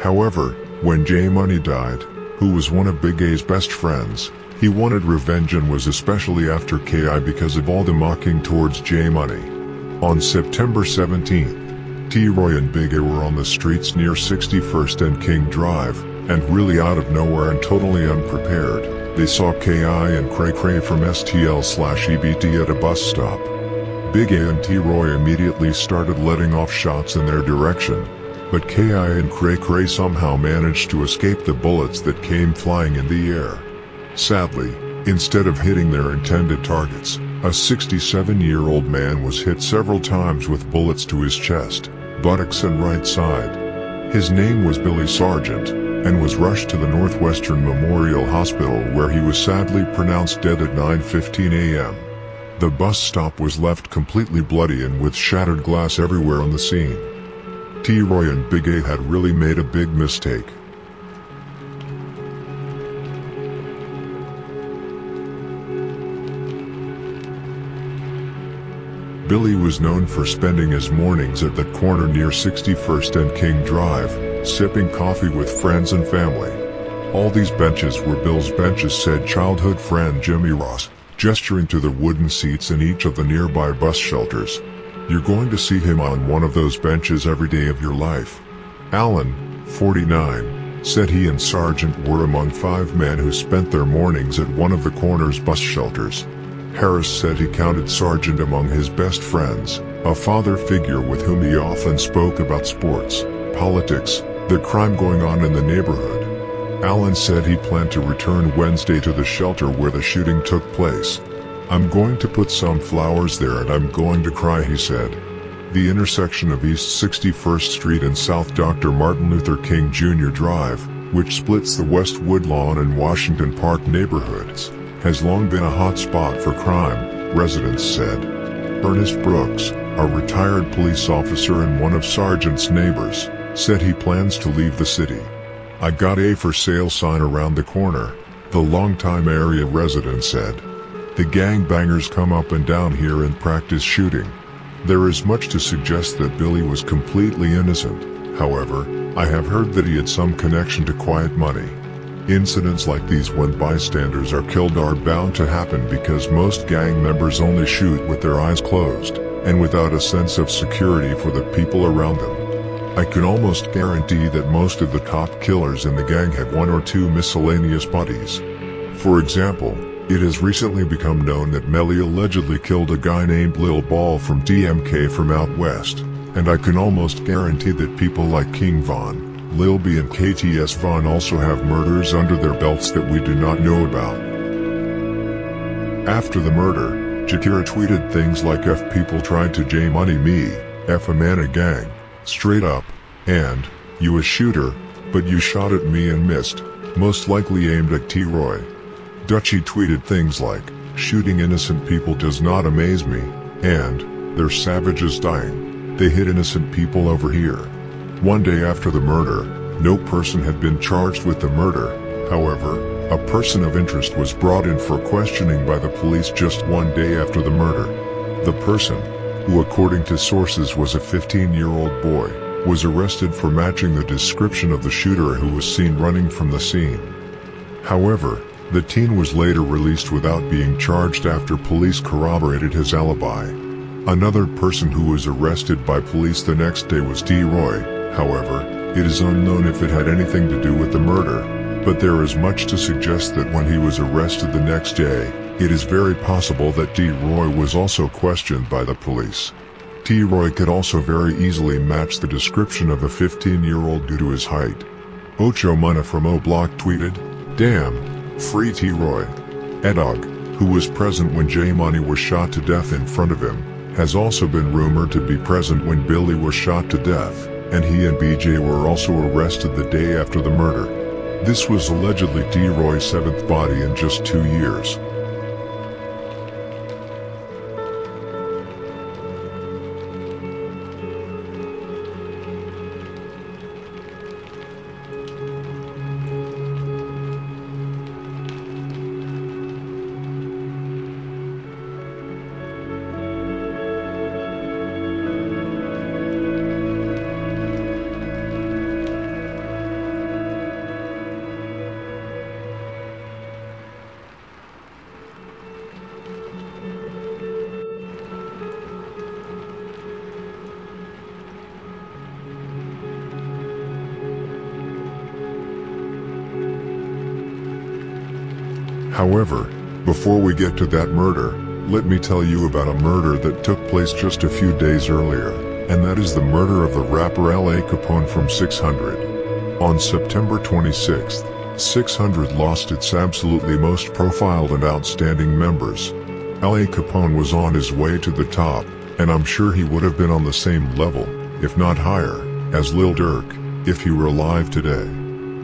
However, when J Money died, who was one of Big A's best friends, he wanted revenge and was especially after K.I. because of all the mocking towards J Money. On September 17th, T.Roy and Big A were on the streets near 61st and King Drive, and really out of nowhere and totally unprepared, they saw K.I. and Cray Cray from STL/EBT at a bus stop. Big A and T.Roy immediately started letting off shots in their direction, but K.I. and Cray Cray somehow managed to escape the bullets that came flying in the air. Sadly, instead of hitting their intended targets, a 67-year-old man was hit several times with bullets to his chest, buttocks and right side. His name was Billy Sargent, and was rushed to the Northwestern Memorial Hospital where he was sadly pronounced dead at 9:15 a.m. The bus stop was left completely bloody and with shattered glass everywhere on the scene. T.Roy and Big A had really made a big mistake. Billy was known for spending his mornings at the corner near 61st and King Drive, sipping coffee with friends and family. All these benches were Bill's benches, said childhood friend Jimmy Ross, gesturing to the wooden seats in each of the nearby bus shelters. You're going to see him on one of those benches every day of your life. Alan, 49, said he and Sargent were among 5 men who spent their mornings at one of the corner's bus shelters. Harris said he counted Sargent among his best friends, a father figure with whom he often spoke about sports, politics, the crime going on in the neighborhood. Allen said he planned to return Wednesday to the shelter where the shooting took place. "I'm going to put some flowers there and I'm going to cry," he said. The intersection of East 61st Street and South Dr. Martin Luther King Jr. Drive, which splits the West Woodlawn and Washington Park neighborhoods, has long been a hot spot for crime, residents said. Ernest Brooks, a retired police officer and one of Sargent's neighbors, said he plans to leave the city. "I got a for sale sign around the corner," the longtime area resident said. "The gangbangers come up and down here and practice shooting. There is much to suggest that Billy was completely innocent. However, I have heard that he had some connection to quiet money." Incidents like these when bystanders are killed are bound to happen because most gang members only shoot with their eyes closed, and without a sense of security for the people around them. I can almost guarantee that most of the top killers in the gang had one or two miscellaneous buddies. For example, it has recently become known that Melly allegedly killed a guy named Lil Ball from DMK from out west, and I can almost guarantee that people like King Von, Lil B and KTS Von also have murders under their belts that we do not know about. After the murder, Jakira tweeted things like "F people tried to J-money me, F a man a gang, straight up," and "You a shooter, but you shot at me and missed, most likely aimed at T.Roy." Dutchie tweeted things like, "Shooting innocent people does not amaze me," and "They're savages dying. They hit innocent people over here." One day after the murder, no person had been charged with the murder. However, a person of interest was brought in for questioning by the police just one day after the murder. The person, who according to sources was a 15-year-old boy, was arrested for matching the description of the shooter who was seen running from the scene. However, the teen was later released without being charged after police corroborated his alibi. Another person who was arrested by police the next day was T.Roy. However, it is unknown if it had anything to do with the murder, but there is much to suggest that when he was arrested the next day, it is very possible that T.Roy was also questioned by the police. T.Roy could also very easily match the description of a 15-year-old due to his height. Ocho Mana from Oblock tweeted, "Damn, free T.Roy." Edog, who was present when J-Money was shot to death in front of him, has also been rumored to be present when Billy was shot to death, and he and BJ were also arrested the day after the murder. This was allegedly T.Roy's 7th body in just 2 years. However, before we get to that murder, let me tell you about a murder that took place just a few days earlier, and that is the murder of the rapper L.A. Capone from 600. On September 26th, 600 lost its absolutely most profiled and outstanding members. L.A. Capone was on his way to the top, and I'm sure he would have been on the same level, if not higher, as Lil Durk, if he were alive today.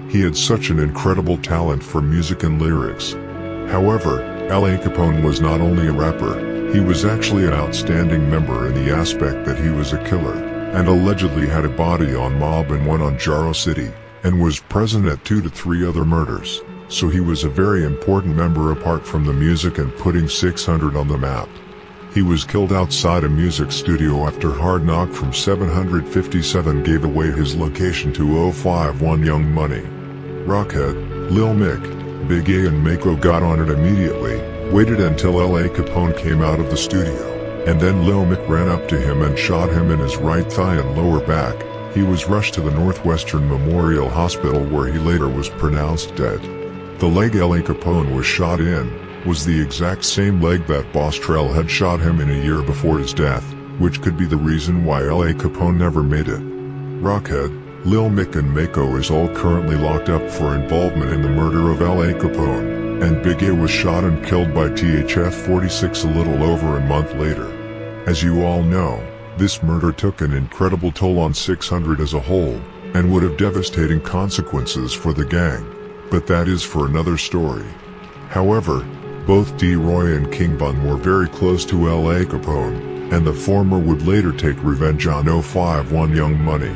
He had such an incredible talent for music and lyrics. However, L.A. Capone was not only a rapper, he was actually an outstanding member in the aspect that he was a killer, and allegedly had a body on Mob and one on Jaro City, and was present at 2 to 3 other murders, so he was a very important member apart from the music and putting 600 on the map. He was killed outside a music studio after Hard Knock from 757 gave away his location to 051 Young Money. Rockhead, Lil Mick, Big A and Mako got on it immediately, waited until L.A. Capone came out of the studio, and then Lil Mick ran up to him and shot him in his right thigh and lower back. He was rushed to the Northwestern Memorial Hospital where he later was pronounced dead. The leg L.A. Capone was shot in was the exact same leg that Boss Trell had shot him in a year before his death, which could be the reason why L.A. Capone never made it. Rockhead, Lil Mick and Mako is all currently locked up for involvement in the murder of L.A. Capone. and Big A was shot and killed by THF-46 a little over a month later. As you all know, this murder took an incredible toll on 600 as a whole, and would have devastating consequences for the gang, but that is for another story. However, both T.Roy and King Bun were very close to L.A. Capone, and the former would later take revenge on 051 Young Money.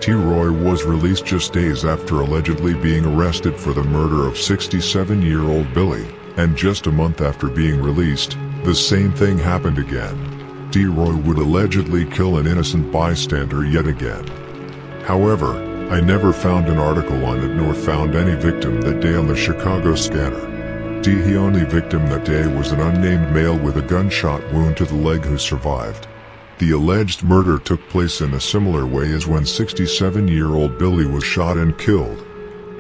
T.Roy was released just days after allegedly being arrested for the murder of 67-year-old Billy, and just a month after being released, the same thing happened again. T.Roy would allegedly kill an innocent bystander yet again. However, I never found an article on it nor found any victim that day on the Chicago scanner. The only victim that day was an unnamed male with a gunshot wound to the leg who survived. The alleged murder took place in a similar way as when 67-year-old Billy was shot and killed.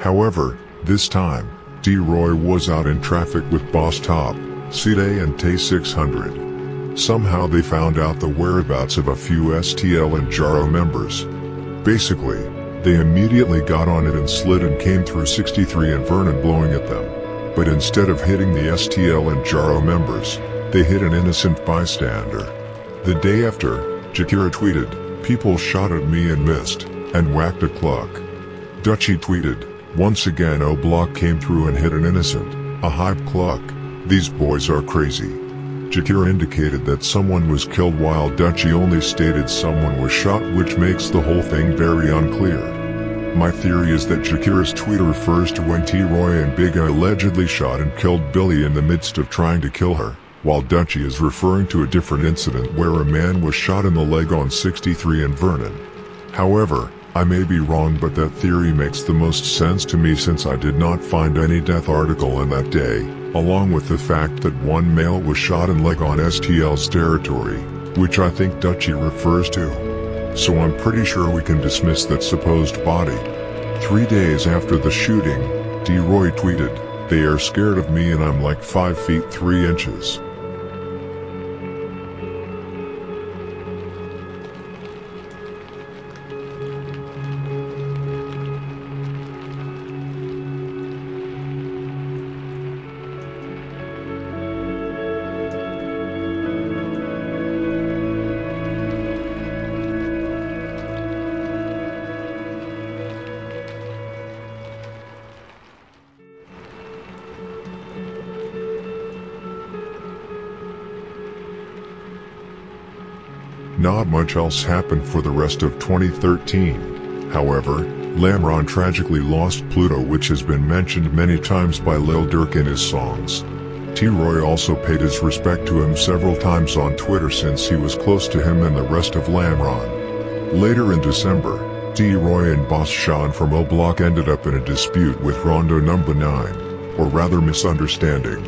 However, this time, T.Roy was out in traffic with Boss Top, C-Day and T600. Somehow they found out the whereabouts of a few STL and Jaro members. Basically, they immediately got on it and slid and came through 63 and Vernon blowing at them. But instead of hitting the STL and Jaro members, they hit an innocent bystander. The day after, Jakira tweeted, "People shot at me and missed, and whacked a clock." Dutchie tweeted, "Once again Oblock came through and hit an innocent, a hype clock. These boys are crazy." Jakira indicated that someone was killed while Dutchie only stated someone was shot, which makes the whole thing very unclear. My theory is that Jakira's tweet refers to when T.Roy and Big A allegedly shot and killed Billy in the midst of trying to kill her, while Dutchie is referring to a different incident where a man was shot in the leg on 63 and Vernon. However, I may be wrong, but that theory makes the most sense to me since I did not find any death article on that day, along with the fact that one male was shot in leg on STL's territory, which I think Dutchie refers to. So I'm pretty sure we can dismiss that supposed body. 3 days after the shooting, T.Roy tweeted, "They are scared of me and I'm like 5 feet 3 inches. Not much else happened for the rest of 2013. However, Lamron tragically lost Pluto, which has been mentioned many times by Lil Durk in his songs. T.Roy also paid his respect to him several times on Twitter since he was close to him and the rest of Lamron. Later in December, T.Roy and Boss Sean from Oblock ended up in a dispute with Rondo Number 9, or rather misunderstanding.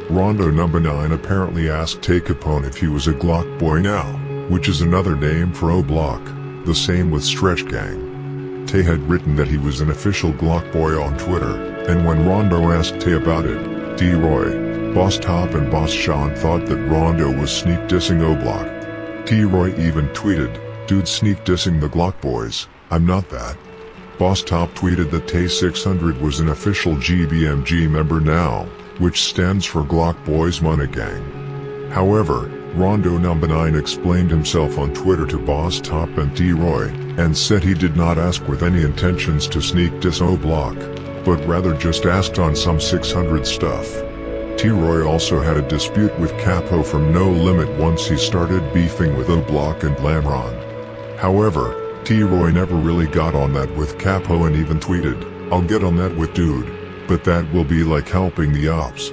Rondo Number 9 apparently asked Tay Capone if he was a Glock boy now, which is another name for Oblock, the same with Stretch Gang. Tay had written that he was an official Glock boy on Twitter, and when Rondo asked Tay about it, T.Roy, Boss Top and Boss Sean thought that Rondo was sneak dissing Oblock. T.Roy even tweeted, "Dude sneak dissing the Glock boys, I'm not that." Boss Top tweeted that Tay600 was an official GBMG member now, which stands for Glock Boys Money Gang. However, Rondo No. 9 explained himself on Twitter to Boss Top and T.Roy, and said he did not ask with any intentions to sneak diss Oblock, but rather just asked on some 600 stuff. T.Roy also had a dispute with Capo from No Limit once he started beefing with Oblock and Lamron. However, T.Roy never really got on that with Capo and even tweeted, "I'll get on that with dude, but that will be like helping the ops."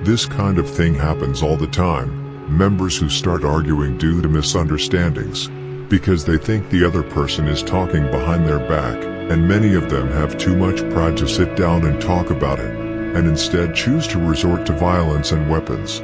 This kind of thing happens all the time, members who start arguing due to misunderstandings, because they think the other person is talking behind their back, and many of them have too much pride to sit down and talk about it, and instead choose to resort to violence and weapons.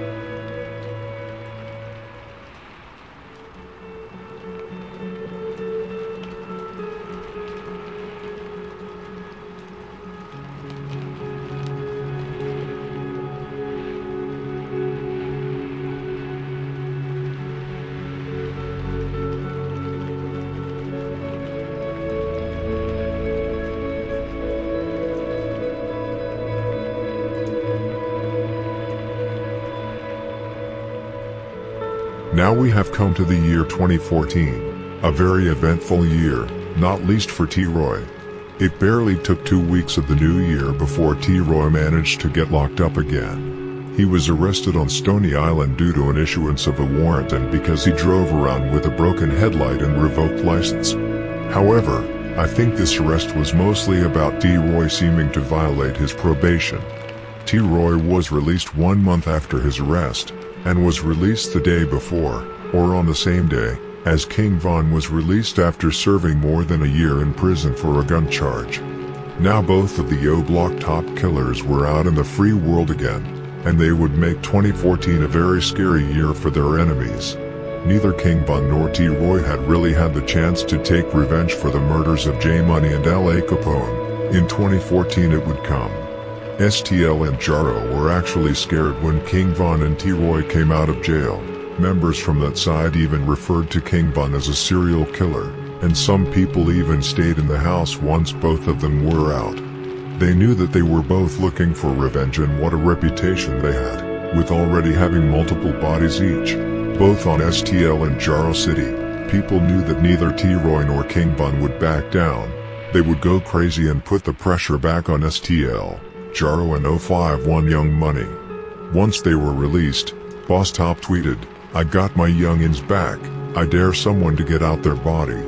Now we have come to the year 2014, a very eventful year, not least for T.Roy. It barely took 2 weeks of the new year before T.Roy managed to get locked up again. He was arrested on Stony Island due to an issuance of a warrant and because he drove around with a broken headlight and revoked license. However, I think this arrest was mostly about T.Roy seeming to violate his probation. T.Roy was released 1 month after his arrest, and was released the day before, or on the same day, as King Von was released after serving more than a year in prison for a gun charge. Now both of the Oblock top killers were out in the free world again, and they would make 2014 a very scary year for their enemies. Neither King Von nor T.Roy had really had the chance to take revenge for the murders of J Money and L.A. Capone. In 2014 it would come. STL and Jaro were actually scared when King Von and T.Roy came out of jail. Members from that side even referred to King Von as a serial killer, and some people even stayed in the house once both of them were out. They knew that they were both looking for revenge and what a reputation they had, with already having multiple bodies each, both on STL and Jaro City. People knew that neither T.Roy nor King Von would back down. They would go crazy and put the pressure back on STL, Jaro and 051 Young Money. Once they were released, Boss Top tweeted, "I got my youngins back, I dare someone to get out their body."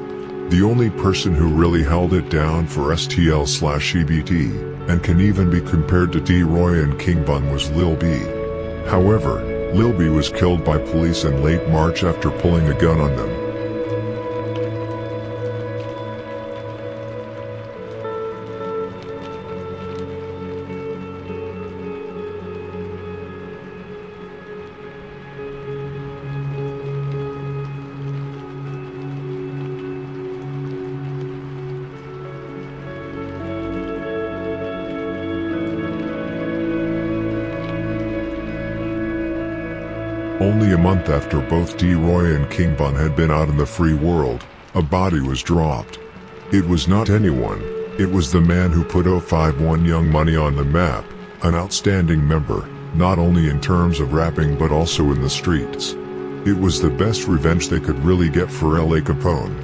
The only person who really held it down for STL/EBT, and can even be compared to T.Roy and King Von, was Lil B. However, Lil B was killed by police in late March after pulling a gun on them. Only a month after both T.Roy and King Von had been out in the free world, a body was dropped. It was not anyone, it was the man who put 051 Young Money on the map, an outstanding member, not only in terms of rapping but also in the streets. It was the best revenge they could really get for L.A. Capone.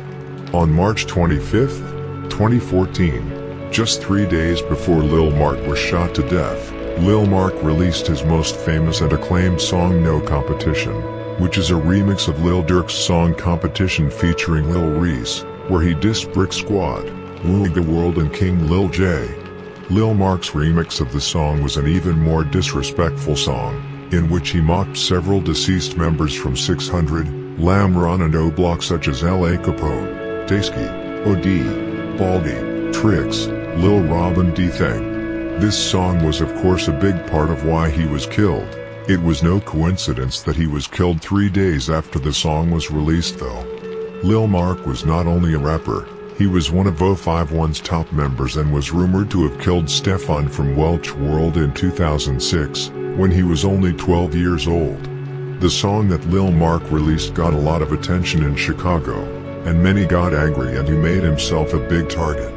On March 25th, 2014, just 3 days before Lil Mark was shot to death, Lil Mark released his most famous and acclaimed song No Competition, which is a remix of Lil Durk's song Competition featuring Lil Reese, where he dissed Brick Squad, Wooing the World and King Lil J. Lil Mark's remix of the song was an even more disrespectful song, in which he mocked several deceased members from 600, Lamron and Oblock such as L.A. Capone, Tasky, O.D., Baldy, Trix, Lil Rob and D-Thang. This song was of course a big part of why he was killed. It was no coincidence that he was killed 3 days after the song was released though. Lil Mark was not only a rapper, he was one of 051's top members and was rumored to have killed Stefan from Welch World in 2006, when he was only 12 years old. The song that Lil Mark released got a lot of attention in Chicago, and many got angry and he made himself a big target.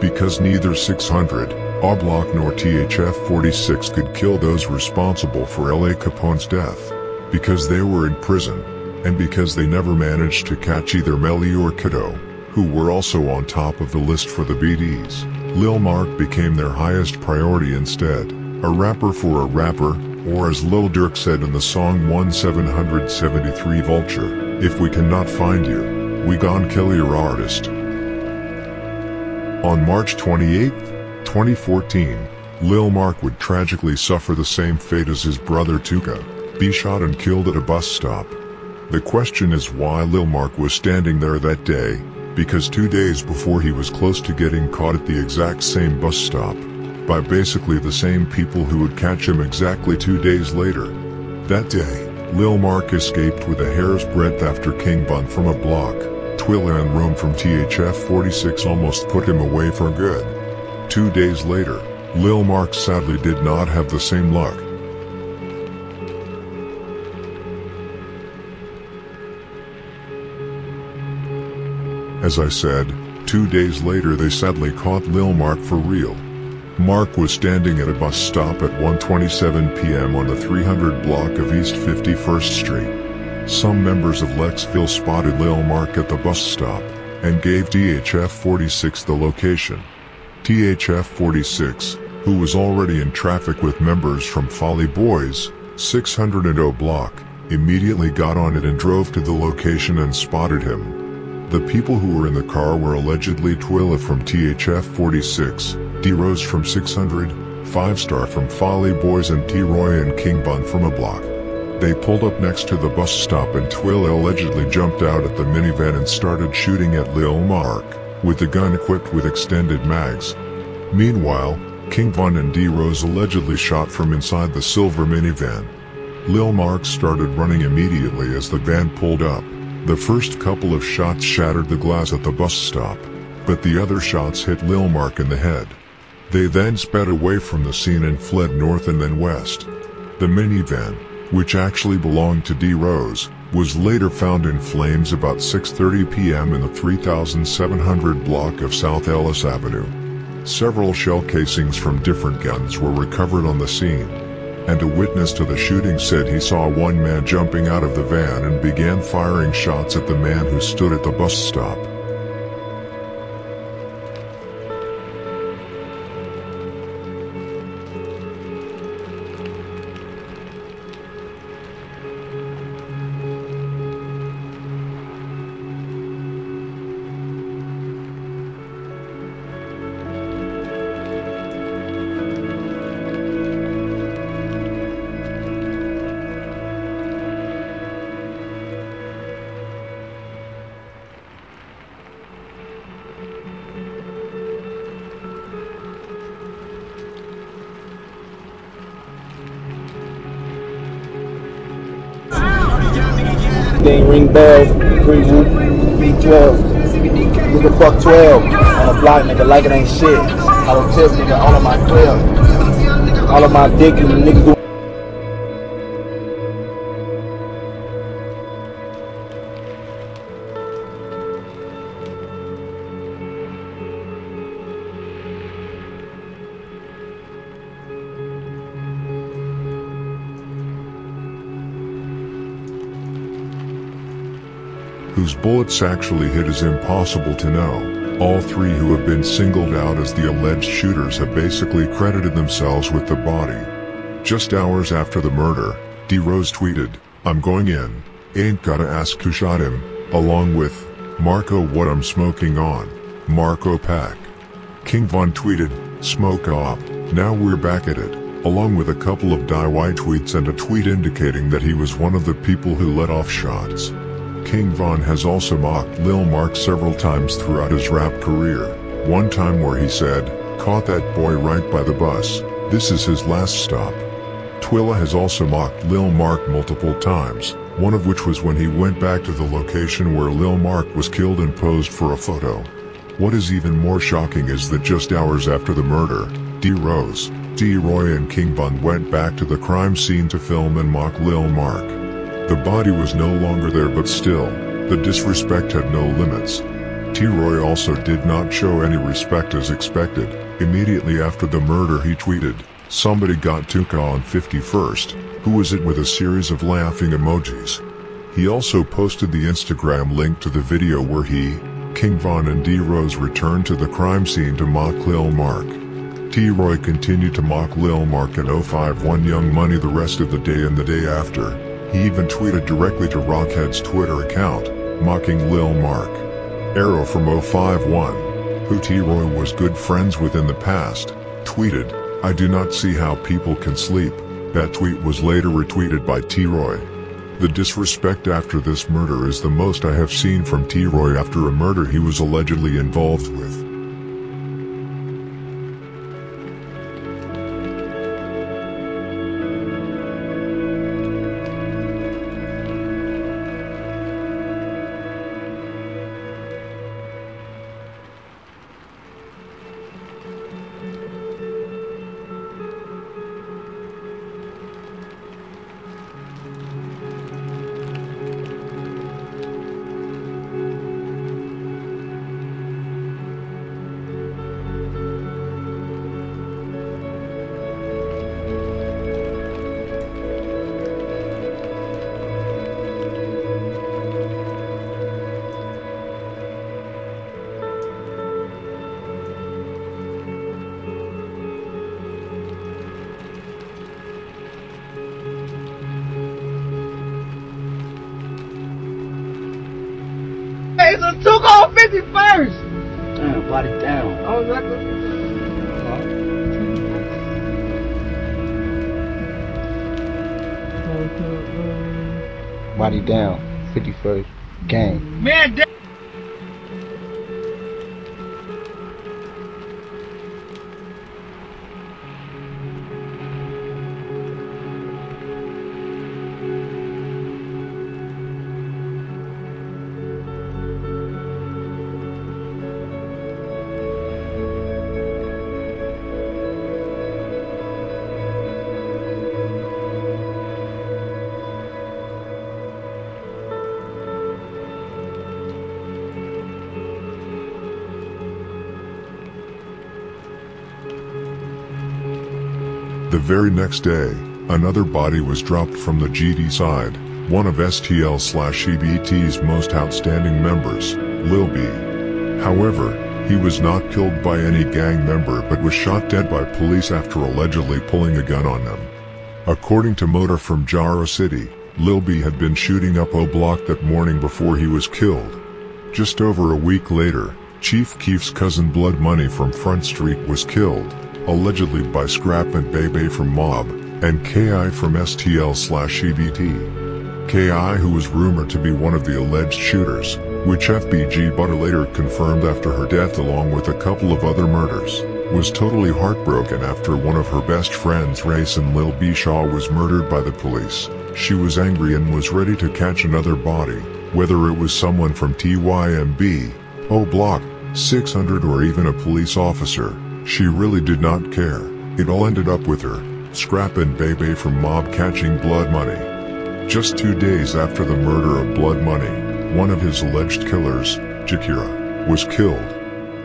Because neither 600, Oblock nor THF-46 could kill those responsible for L.A. Capone's death, because they were in prison. and because they never managed to catch either Melly or Kiddo, who were also on top of the list for the BDs, Lil Mark became their highest priority instead, a rapper for a rapper, or as Lil Durk said in the song 1773 Vulture, if we cannot find you, we gon' kill your artist. On March 28, 2014, Lil Mark would tragically suffer the same fate as his brother Tuka, be shot and killed at a bus stop. The question is why Lil Mark was standing there that day, because 2 days before he was close to getting caught at the exact same bus stop, by basically the same people who would catch him exactly 2 days later. That day, Lil Mark escaped with a hair's breadth after King Von from Oblock, Twilla and Rome from THF 46 almost put him away for good. 2 days later, Lil Mark sadly did not have the same luck. As I said, 2 days later they sadly caught Lil Mark for real. Mark was standing at a bus stop at 1:27 p.m. on the 300 block of East 51st Street. Some members of Lexville spotted Lil Mark at the bus stop, and gave THF 46 the location. THF 46, who was already in traffic with members from Folly Boys, 600 and Oblock, immediately got on it and drove to the location and spotted him. The people who were in the car were allegedly Twilla from THF 46, T.Roy from 600, 5-Star from Folly Boys and T.Roy and King Bun from Oblock. They pulled up next to the bus stop and Twilla allegedly jumped out at the minivan and started shooting at Lil Mark, with the gun equipped with extended mags. Meanwhile, King Von and D-Rose allegedly shot from inside the silver minivan. Lil Mark started running immediately as the van pulled up. The first couple of shots shattered the glass at the bus stop, but the other shots hit Lil Mark in the head. They then sped away from the scene and fled north and then west. The minivan, which actually belonged to D-Rose, was later found in flames about 6:30 p.m. in the 3700 block of South Ellis Avenue. Several shell casings from different guns were recovered on the scene, and a witness to the shooting said he saw one man jumping out of the van and began firing shots at the man who stood at the bus stop. Ding ring bells, free whoop, B12. Give a fuck 12 on a block, nigga, like it ain't shit. I don't tip, nigga, all of my clip, all of my dick, and niggas do. Whose bullets actually hit is impossible to know. All three who have been singled out as the alleged shooters have basically credited themselves with the body. Just hours after the murder, D-Rose tweeted, "I'm going in, ain't gotta ask who shot him," along with, "Marco what I'm smoking on, Marco pack." King Von tweeted, "Smoke op, now we're back at it," along with a couple of DIY tweets and a tweet indicating that he was one of the people who let off shots. King Von has also mocked Lil Mark several times throughout his rap career, one time where he said, "Caught that boy right by the bus, this is his last stop." Twilla has also mocked Lil Mark multiple times, one of which was when he went back to the location where Lil Mark was killed and posed for a photo. What is even more shocking is that just hours after the murder, D-Rose, T.Roy and King Von went back to the crime scene to film and mock Lil Mark. The body was no longer there, but still, the disrespect had no limits. T.Roy also did not show any respect as expected. Immediately after the murder he tweeted, "Somebody got Tuka on 51st, who was it?" with a series of laughing emojis. He also posted the Instagram link to the video where he, King Von and T.Roy returned to the crime scene to mock Lil Mark. T.Roy continued to mock Lil Mark and 051 Young Money the rest of the day and the day after. He even tweeted directly to Rockhead's Twitter account, mocking Lil Mark. Arrow from 051, who T.Roy was good friends with in the past, tweeted, "I do not see how people can sleep." That tweet was later retweeted by T.Roy. The disrespect after this murder is the most I have seen from T.Roy after a murder he was allegedly involved with. It's a 2-51st. Damn, body down. I was like, Body down. 51st gang. man, The very next day, another body was dropped from the GD side, one of STL/EBT's most outstanding members, Lil B. However, he was not killed by any gang member but was shot dead by police after allegedly pulling a gun on them. According to Motor from Jaro City, Lil B had been shooting up Oblock that morning before he was killed. Just over a week later, Chief Keef's cousin Blood Money from Front Street was killed, allegedly by Scrap and Bebe from Mob, and KI from STL/EBT. KI, who was rumored to be one of the alleged shooters, which FBG Butter later confirmed after her death along with a couple of other murders, was totally heartbroken after one of her best friends Race and Lil B Shaw was murdered by the police. She was angry and was ready to catch another body, whether it was someone from TYMB, Oblock, 600 or even a police officer. She really did not care. It all ended up with her, Scrap and Bebe from Mob catching Blood Money. Just 2 days after the murder of Blood Money, one of his alleged killers, Jakira, was killed.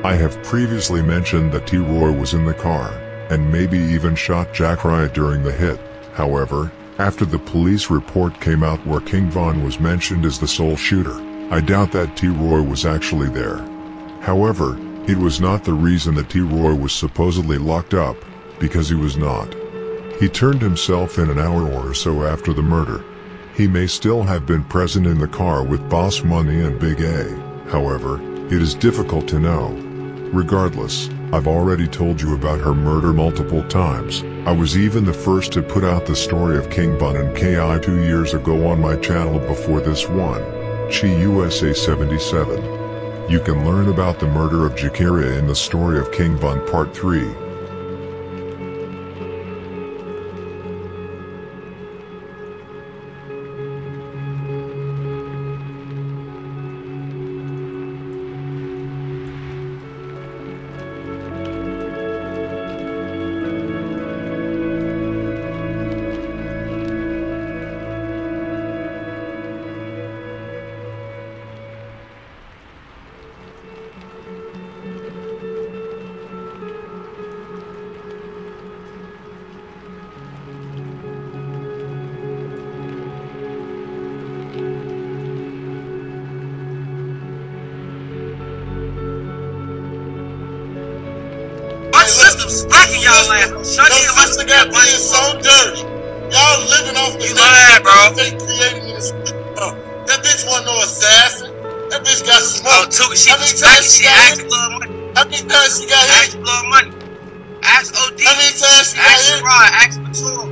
I have previously mentioned that T.Roy was in the car, and maybe even shot Jack Riot during the hit. However, after the police report came out where King Von was mentioned as the sole shooter, I doubt that T.Roy was actually there. However, it was not the reason that T.Roy was supposedly locked up, because he was not. He turned himself in an hour or so after the murder. He may still have been present in the car with Boss Money and Big A, however, it is difficult to know. Regardless, I've already told you about her murder multiple times. I was even the first to put out the story of King Bun and KI 2 years ago on my channel before this one, Chi USA 77. You can learn about the murder of Jakira in the story of King Bun Part 3. smacking y'all ass. Shut your sister got being so dirty. Y'all living off the land, bro. They created in the street. That bitch wasn't no assassin. That bitch got smoked. Oh, she was smacking. She asked blood money. How many times she got hit? Ask blood money. Ask OD. How many times she got hit? Ask Mature.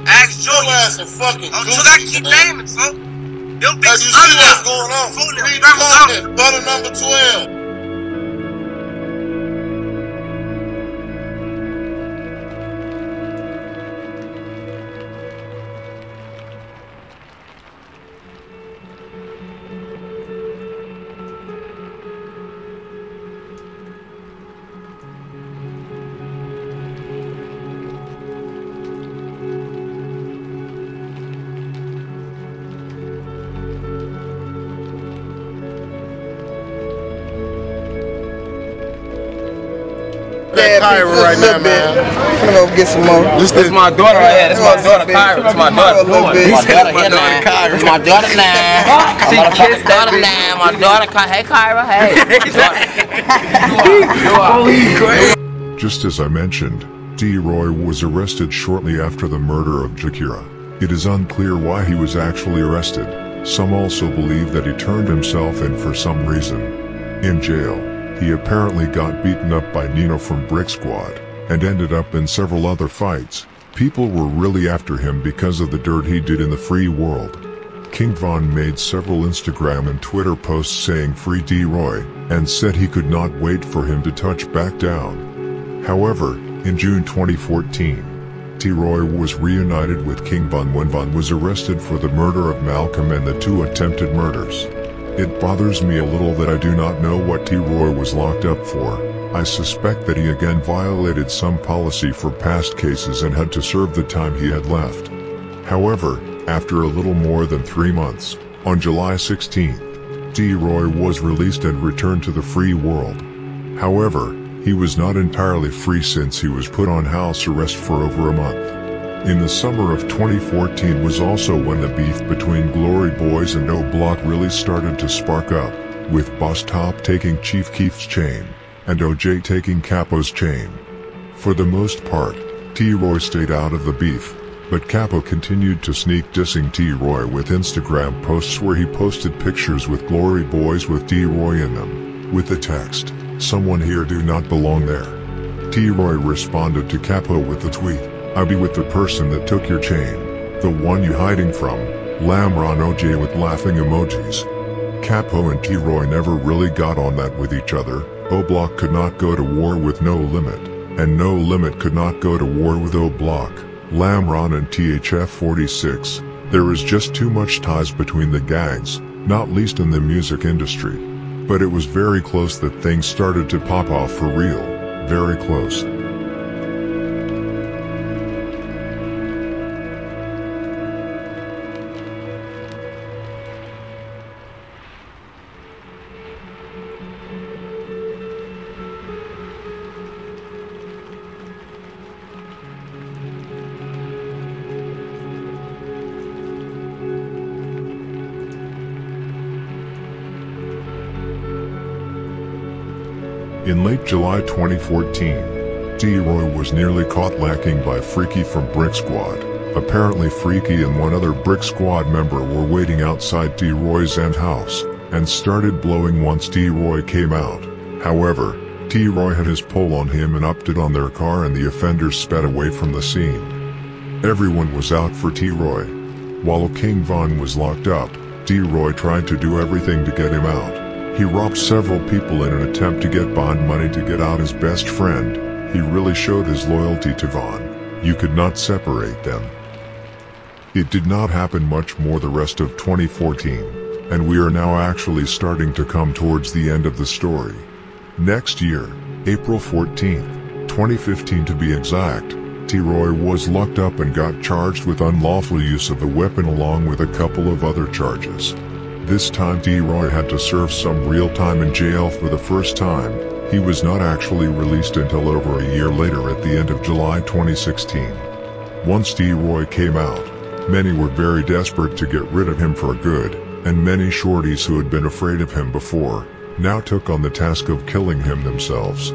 Ask Junior. Ask a fucking oh, so I keep naming, so. Them bitches you see what's going on. Read the comment. Butter number 12. Kyra right now, man. I'm gonna go get some more. This is my daughter right here. This is my daughter Kyra. This is my daughter. He said it's my daughter Kyra. It's my daughter now. She kissed my daughter now. My daughter Kyra. Hey Kyra. Hey. Just as I mentioned, T.Roy was arrested shortly after the murder of Jakira. It is unclear why he was actually arrested. Some also believe that he turned himself in for some reason. In jail, he apparently got beaten up by Nino from Brick Squad, and ended up in several other fights. People were really after him because of the dirt he did in the free world. King Von made several Instagram and Twitter posts saying free T.Roy, and said he could not wait for him to touch back down. However, in June 2014, T.Roy was reunited with King Von when Von was arrested for the murder of Malcolm and the 2 attempted murders. It bothers me a little that I do not know what T.Roy was locked up for. I suspect that he again violated some policy for past cases and had to serve the time he had left. However, after a little more than 3 months, on July 16th, T.Roy was released and returned to the free world. However, he was not entirely free since he was put on house arrest for over a month. In the summer of 2014 was also when the beef between Glory Boys and Oblock really started to spark up, with Boss Top taking Chief Keef's chain, and OJ taking Capo's chain. For the most part, T.Roy stayed out of the beef, but Capo continued to sneak dissing T.Roy with Instagram posts where he posted pictures with Glory Boys with T.Roy in them, with the text, "Someone here do not belong there." T.Roy responded to Capo with the tweet, "I be with the person that took your chain, the one you hiding from, Lamron OJ," with laughing emojis. Capo and T.Roy never really got on that with each other. Oblock could not go to war with No Limit, and No Limit could not go to war with Oblock, Lamron and THF 46. There is just too much ties between the gangs, not least in the music industry. But it was very close that things started to pop off for real, very close. In late July 2014, T.Roy was nearly caught lacking by Freaky from Brick Squad. Apparently Freaky and one other Brick Squad member were waiting outside T.Roy's end house, and started blowing once T.Roy came out. However, T.Roy had his pole on him and upped it on their car, and the offenders sped away from the scene. Everyone was out for T.Roy. While King Von was locked up, T.Roy tried to do everything to get him out. He robbed several people in an attempt to get bond money to get out his best friend. He really showed his loyalty to Von. You could not separate them. It did not happen much more the rest of 2014, and we are now actually starting to come towards the end of the story. Next year, April 14th, 2015 to be exact, T.Roy was locked up and got charged with unlawful use of a weapon along with a couple of other charges. This time T.Roy had to serve some real time in jail for the first time. He was not actually released until over a year later at the end of July 2016. Once T.Roy came out, many were very desperate to get rid of him for good, and many shorties who had been afraid of him before, now took on the task of killing him themselves.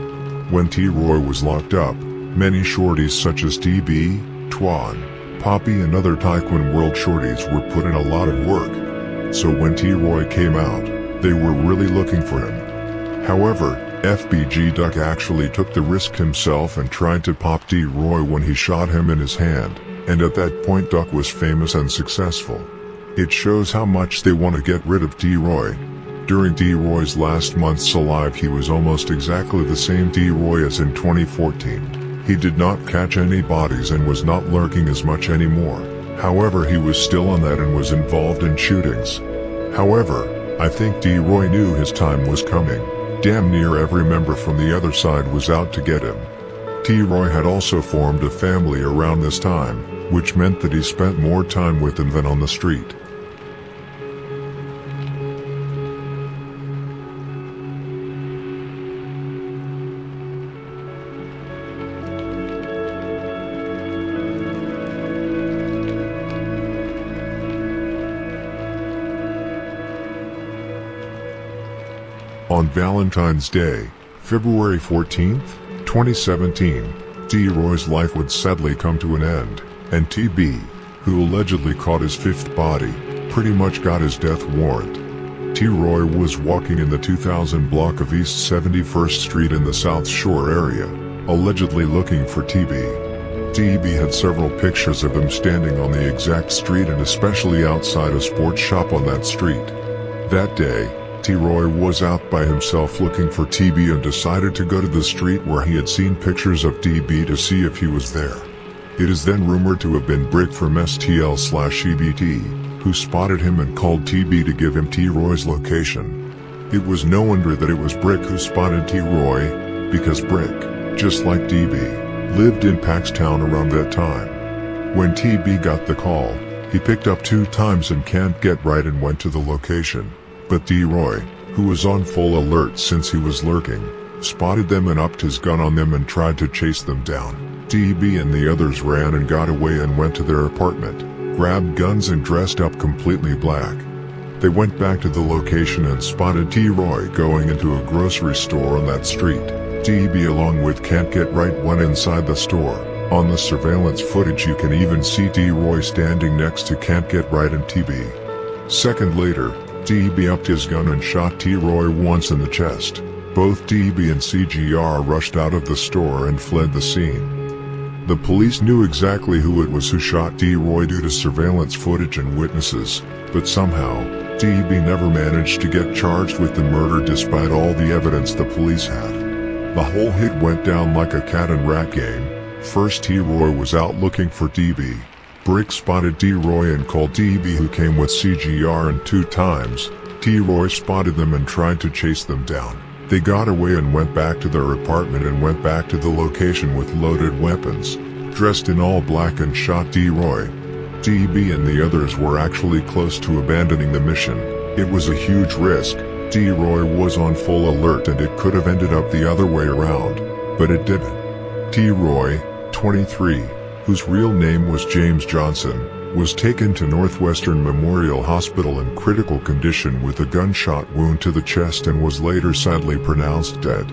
When T.Roy was locked up, Many shorties such as TB, Twan, Poppy and other Taekwondo World shorties were put in a lot of work. So when T.Roy came out, they were really looking for him. However, FBG Duck actually took the risk himself and tried to pop T.Roy when he shot him in his hand, and at that point Duck was famous and successful. It shows how much they want to get rid of T.Roy. During T.Roy's last months alive he was almost exactly the same T.Roy as in 2014. He did not catch any bodies and was not lurking as much anymore. However, he was still on that and was involved in shootings. However, I think T.Roy knew his time was coming. Damn near every member from the other side was out to get him. T.Roy had also formed a family around this time, which meant that he spent more time with them than on the street. On Valentine's Day, February 14th, 2017, T.Roy's life would sadly come to an end, and TB, who allegedly caught his fifth body, pretty much got his death warrant. T.Roy was walking in the 2000 block of East 71st Street in the South Shore area, allegedly looking for TB. TB had several pictures of him standing on the exact street and especially outside a sports shop on that street. That day, T.Roy was out by himself looking for TB and decided to go to the street where he had seen pictures of TB to see if he was there. It is then rumored to have been Brick from STL/EBT, who spotted him and called TB to give him T.Roy's location. It was no wonder that it was Brick who spotted T.Roy, because Brick, just like TB, lived in Paxtown around that time. When TB got the call, he picked up 2 times and can't get right and went to the location. But T.Roy, who was on full alert since he was lurking, spotted them and upped his gun on them and tried to chase them down. TB and the others ran and got away and went to their apartment, grabbed guns and dressed up completely black. They went back to the location and spotted T.Roy going into a grocery store on that street. TB along with Can't Get Right went inside the store. On the surveillance footage you can even see T.Roy standing next to Can't Get Right and TB. Second later, TB upped his gun and shot T.Roy once in the chest. Both TB and CGR rushed out of the store and fled the scene. The police knew exactly who it was who shot T.Roy due to surveillance footage and witnesses, but somehow, TB never managed to get charged with the murder despite all the evidence the police had. The whole hit went down like a cat and rat game. First T.Roy was out looking for TB. Brick spotted T.Roy and called TB, who came with CGR, and 2 times, T.Roy spotted them and tried to chase them down. They got away and went back to their apartment and went back to the location with loaded weapons, dressed in all black, and shot T.Roy. TB and the others were actually close to abandoning the mission. It was a huge risk. T.Roy was on full alert and it could have ended up the other way around, but it didn't. T.Roy, 23, whose real name was James Johnson, was taken to Northwestern Memorial Hospital in critical condition with a gunshot wound to the chest and was later sadly pronounced dead.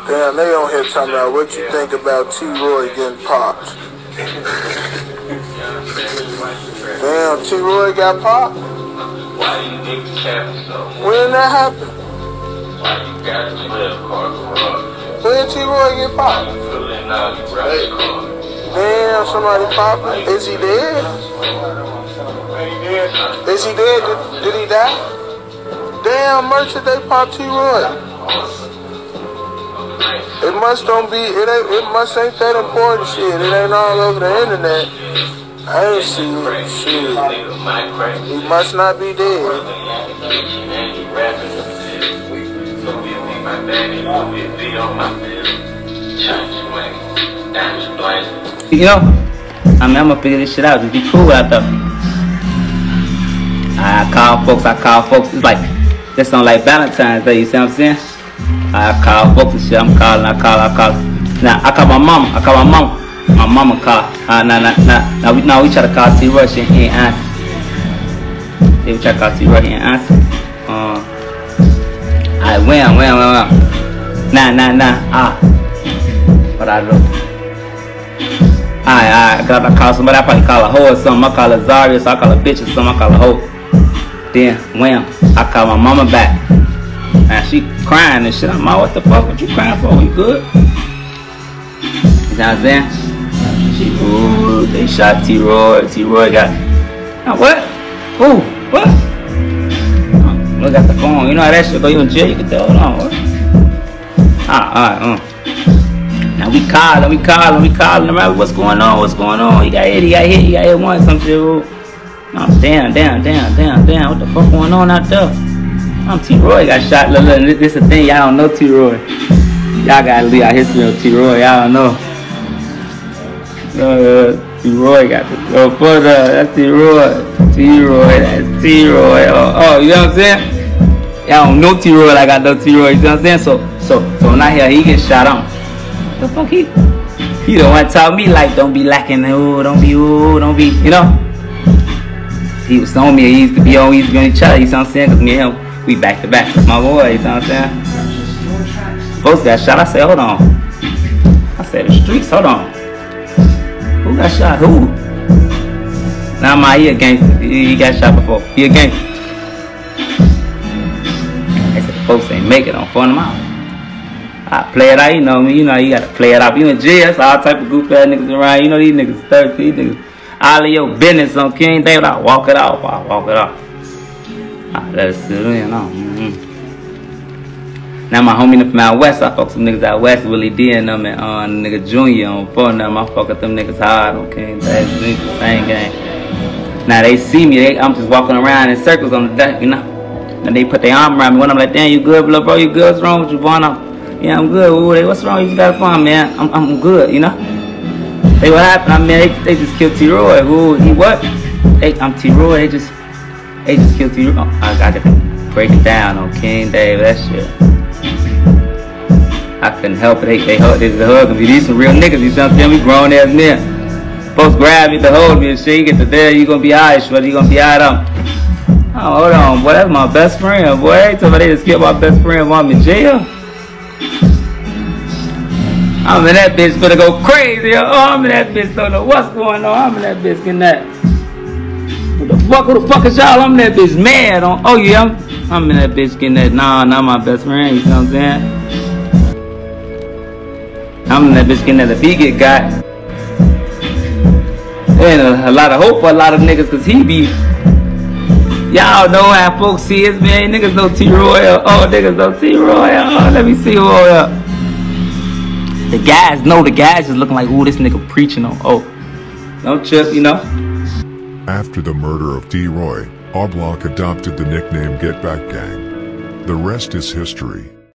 Damn, they on here talking about what you think about T.Roy getting popped. Damn, T.Roy got popped? Why you niggas capping so? When that happened? Why you got to live car garage? When T.Roy get popped? You feeling out you ride car? Damn, somebody popping. Is he dead? Is he dead? Did he die? Damn, merchant, they popped T.Roy. It must don't be, it must ain't that important shit. It ain't all over the internet. I ain't see it. Shit. He must not be dead. You know, I mean, I'm gonna figure this shit out. Just be cool out there. I call folks. It's like, this on like Valentine's Day, you see what I'm saying? I call folks and shit. I call. Now, I call my mama. My mama call. Now we try to call T.Roy. She ain't answer. We try to call T.Roy. He ain't answer. Alright, when. Nah. What I do? Alright, I gotta call somebody. I probably call a hoe or something. I call a Zaria, so I call a bitch or something. I call a hoe. Then, wham, I call my mama back. And she crying and shit. I'm like, what the fuck? What you crying for? You good? You know what I'm saying? Ooh, they shot T.Roy. T.Roy got. Now what? Ooh, what? Look at the phone. You know how that shit go. You in jail? You can tell. Hold on. What? Alright. Now we calling him. What's going on? He got hit once. Some shit. Oh, damn. What the fuck going on out there? I'm T.Roy got shot. Look, this is the thing. Y'all don't know T.Roy. Y'all gotta leave our history of T.Roy. Y'all don't know. T.Roy got the that's T.Roy. That's T.Roy. Oh, you know what I'm saying? Y'all don't know T.Roy like I know T.Roy. You know what I'm saying? So now here he gets shot on. The fuck he don't want to tell me like don't be lacking. Don't be, you know. He was on me. He used to be on each other. You know what I'm saying? Cause me and him. We back to back. That's my boy, you know what I'm saying? Folks got shot. I said, hold on. I said, the streets, hold on. Who got shot? Who? Nah, he a gangster. He got shot before. He a gangster. They said, folks ain't make it on phone them out. I play it out, you know me. You know, you gotta play it out. You in jail, so all type of goofy ass niggas around. You know, these niggas thirsty. These niggas, all of your business on King David. I walk it off. Let us sit in on. Now my homie from out west, I fuck some niggas out west, Willie D and them and nigga Junior on phone them. I fuck with them niggas hard on King David, same game. Now they see me, I'm just walking around in circles on the deck, you know. And they put their arm around me when I'm like, damn, you good, bro? You good? What's wrong with you, boy? Yeah, I'm good. What's wrong? You just got a phone, man. I'm good, you know. Hey, what happened? I mean, they just killed T.Roy. He what? Hey, I'm T.Roy. They just killed T.Roy. Oh, I gotta break it down on King David. That shit. I couldn't help it. They hugging me. These some real niggas. You know what I'm saying? We grown ass men. Folks grab me to hold me and shit. You get to there, you gonna be alright, shorty. You gonna be alright. Oh, hold on, boy. That's my best friend, boy. Every time they just killed my best friend while I'm in jail. I'm in that bitch finna go crazy. Oh, I'm in that bitch, don't know what's going on. I'm in that bitch getting that. Who the fuck is y'all? I'm in that bitch mad on. Oh yeah, I'm in that bitch getting that. Nah, not my best friend. You know what I'm saying? I'm in that bitch getting that. If he get got, there ain't a lot of hope for a lot of niggas, cause he be. Y'all know how folks see it, man. Niggas know T.Roy. Oh, niggas know T.Roy. Oh, let me see who up. The guys just looking like, ooh, this nigga preaching on, oh, no trip, you know. After the murder of T.Roy, Oblock adopted the nickname Get Back Gang. The rest is history.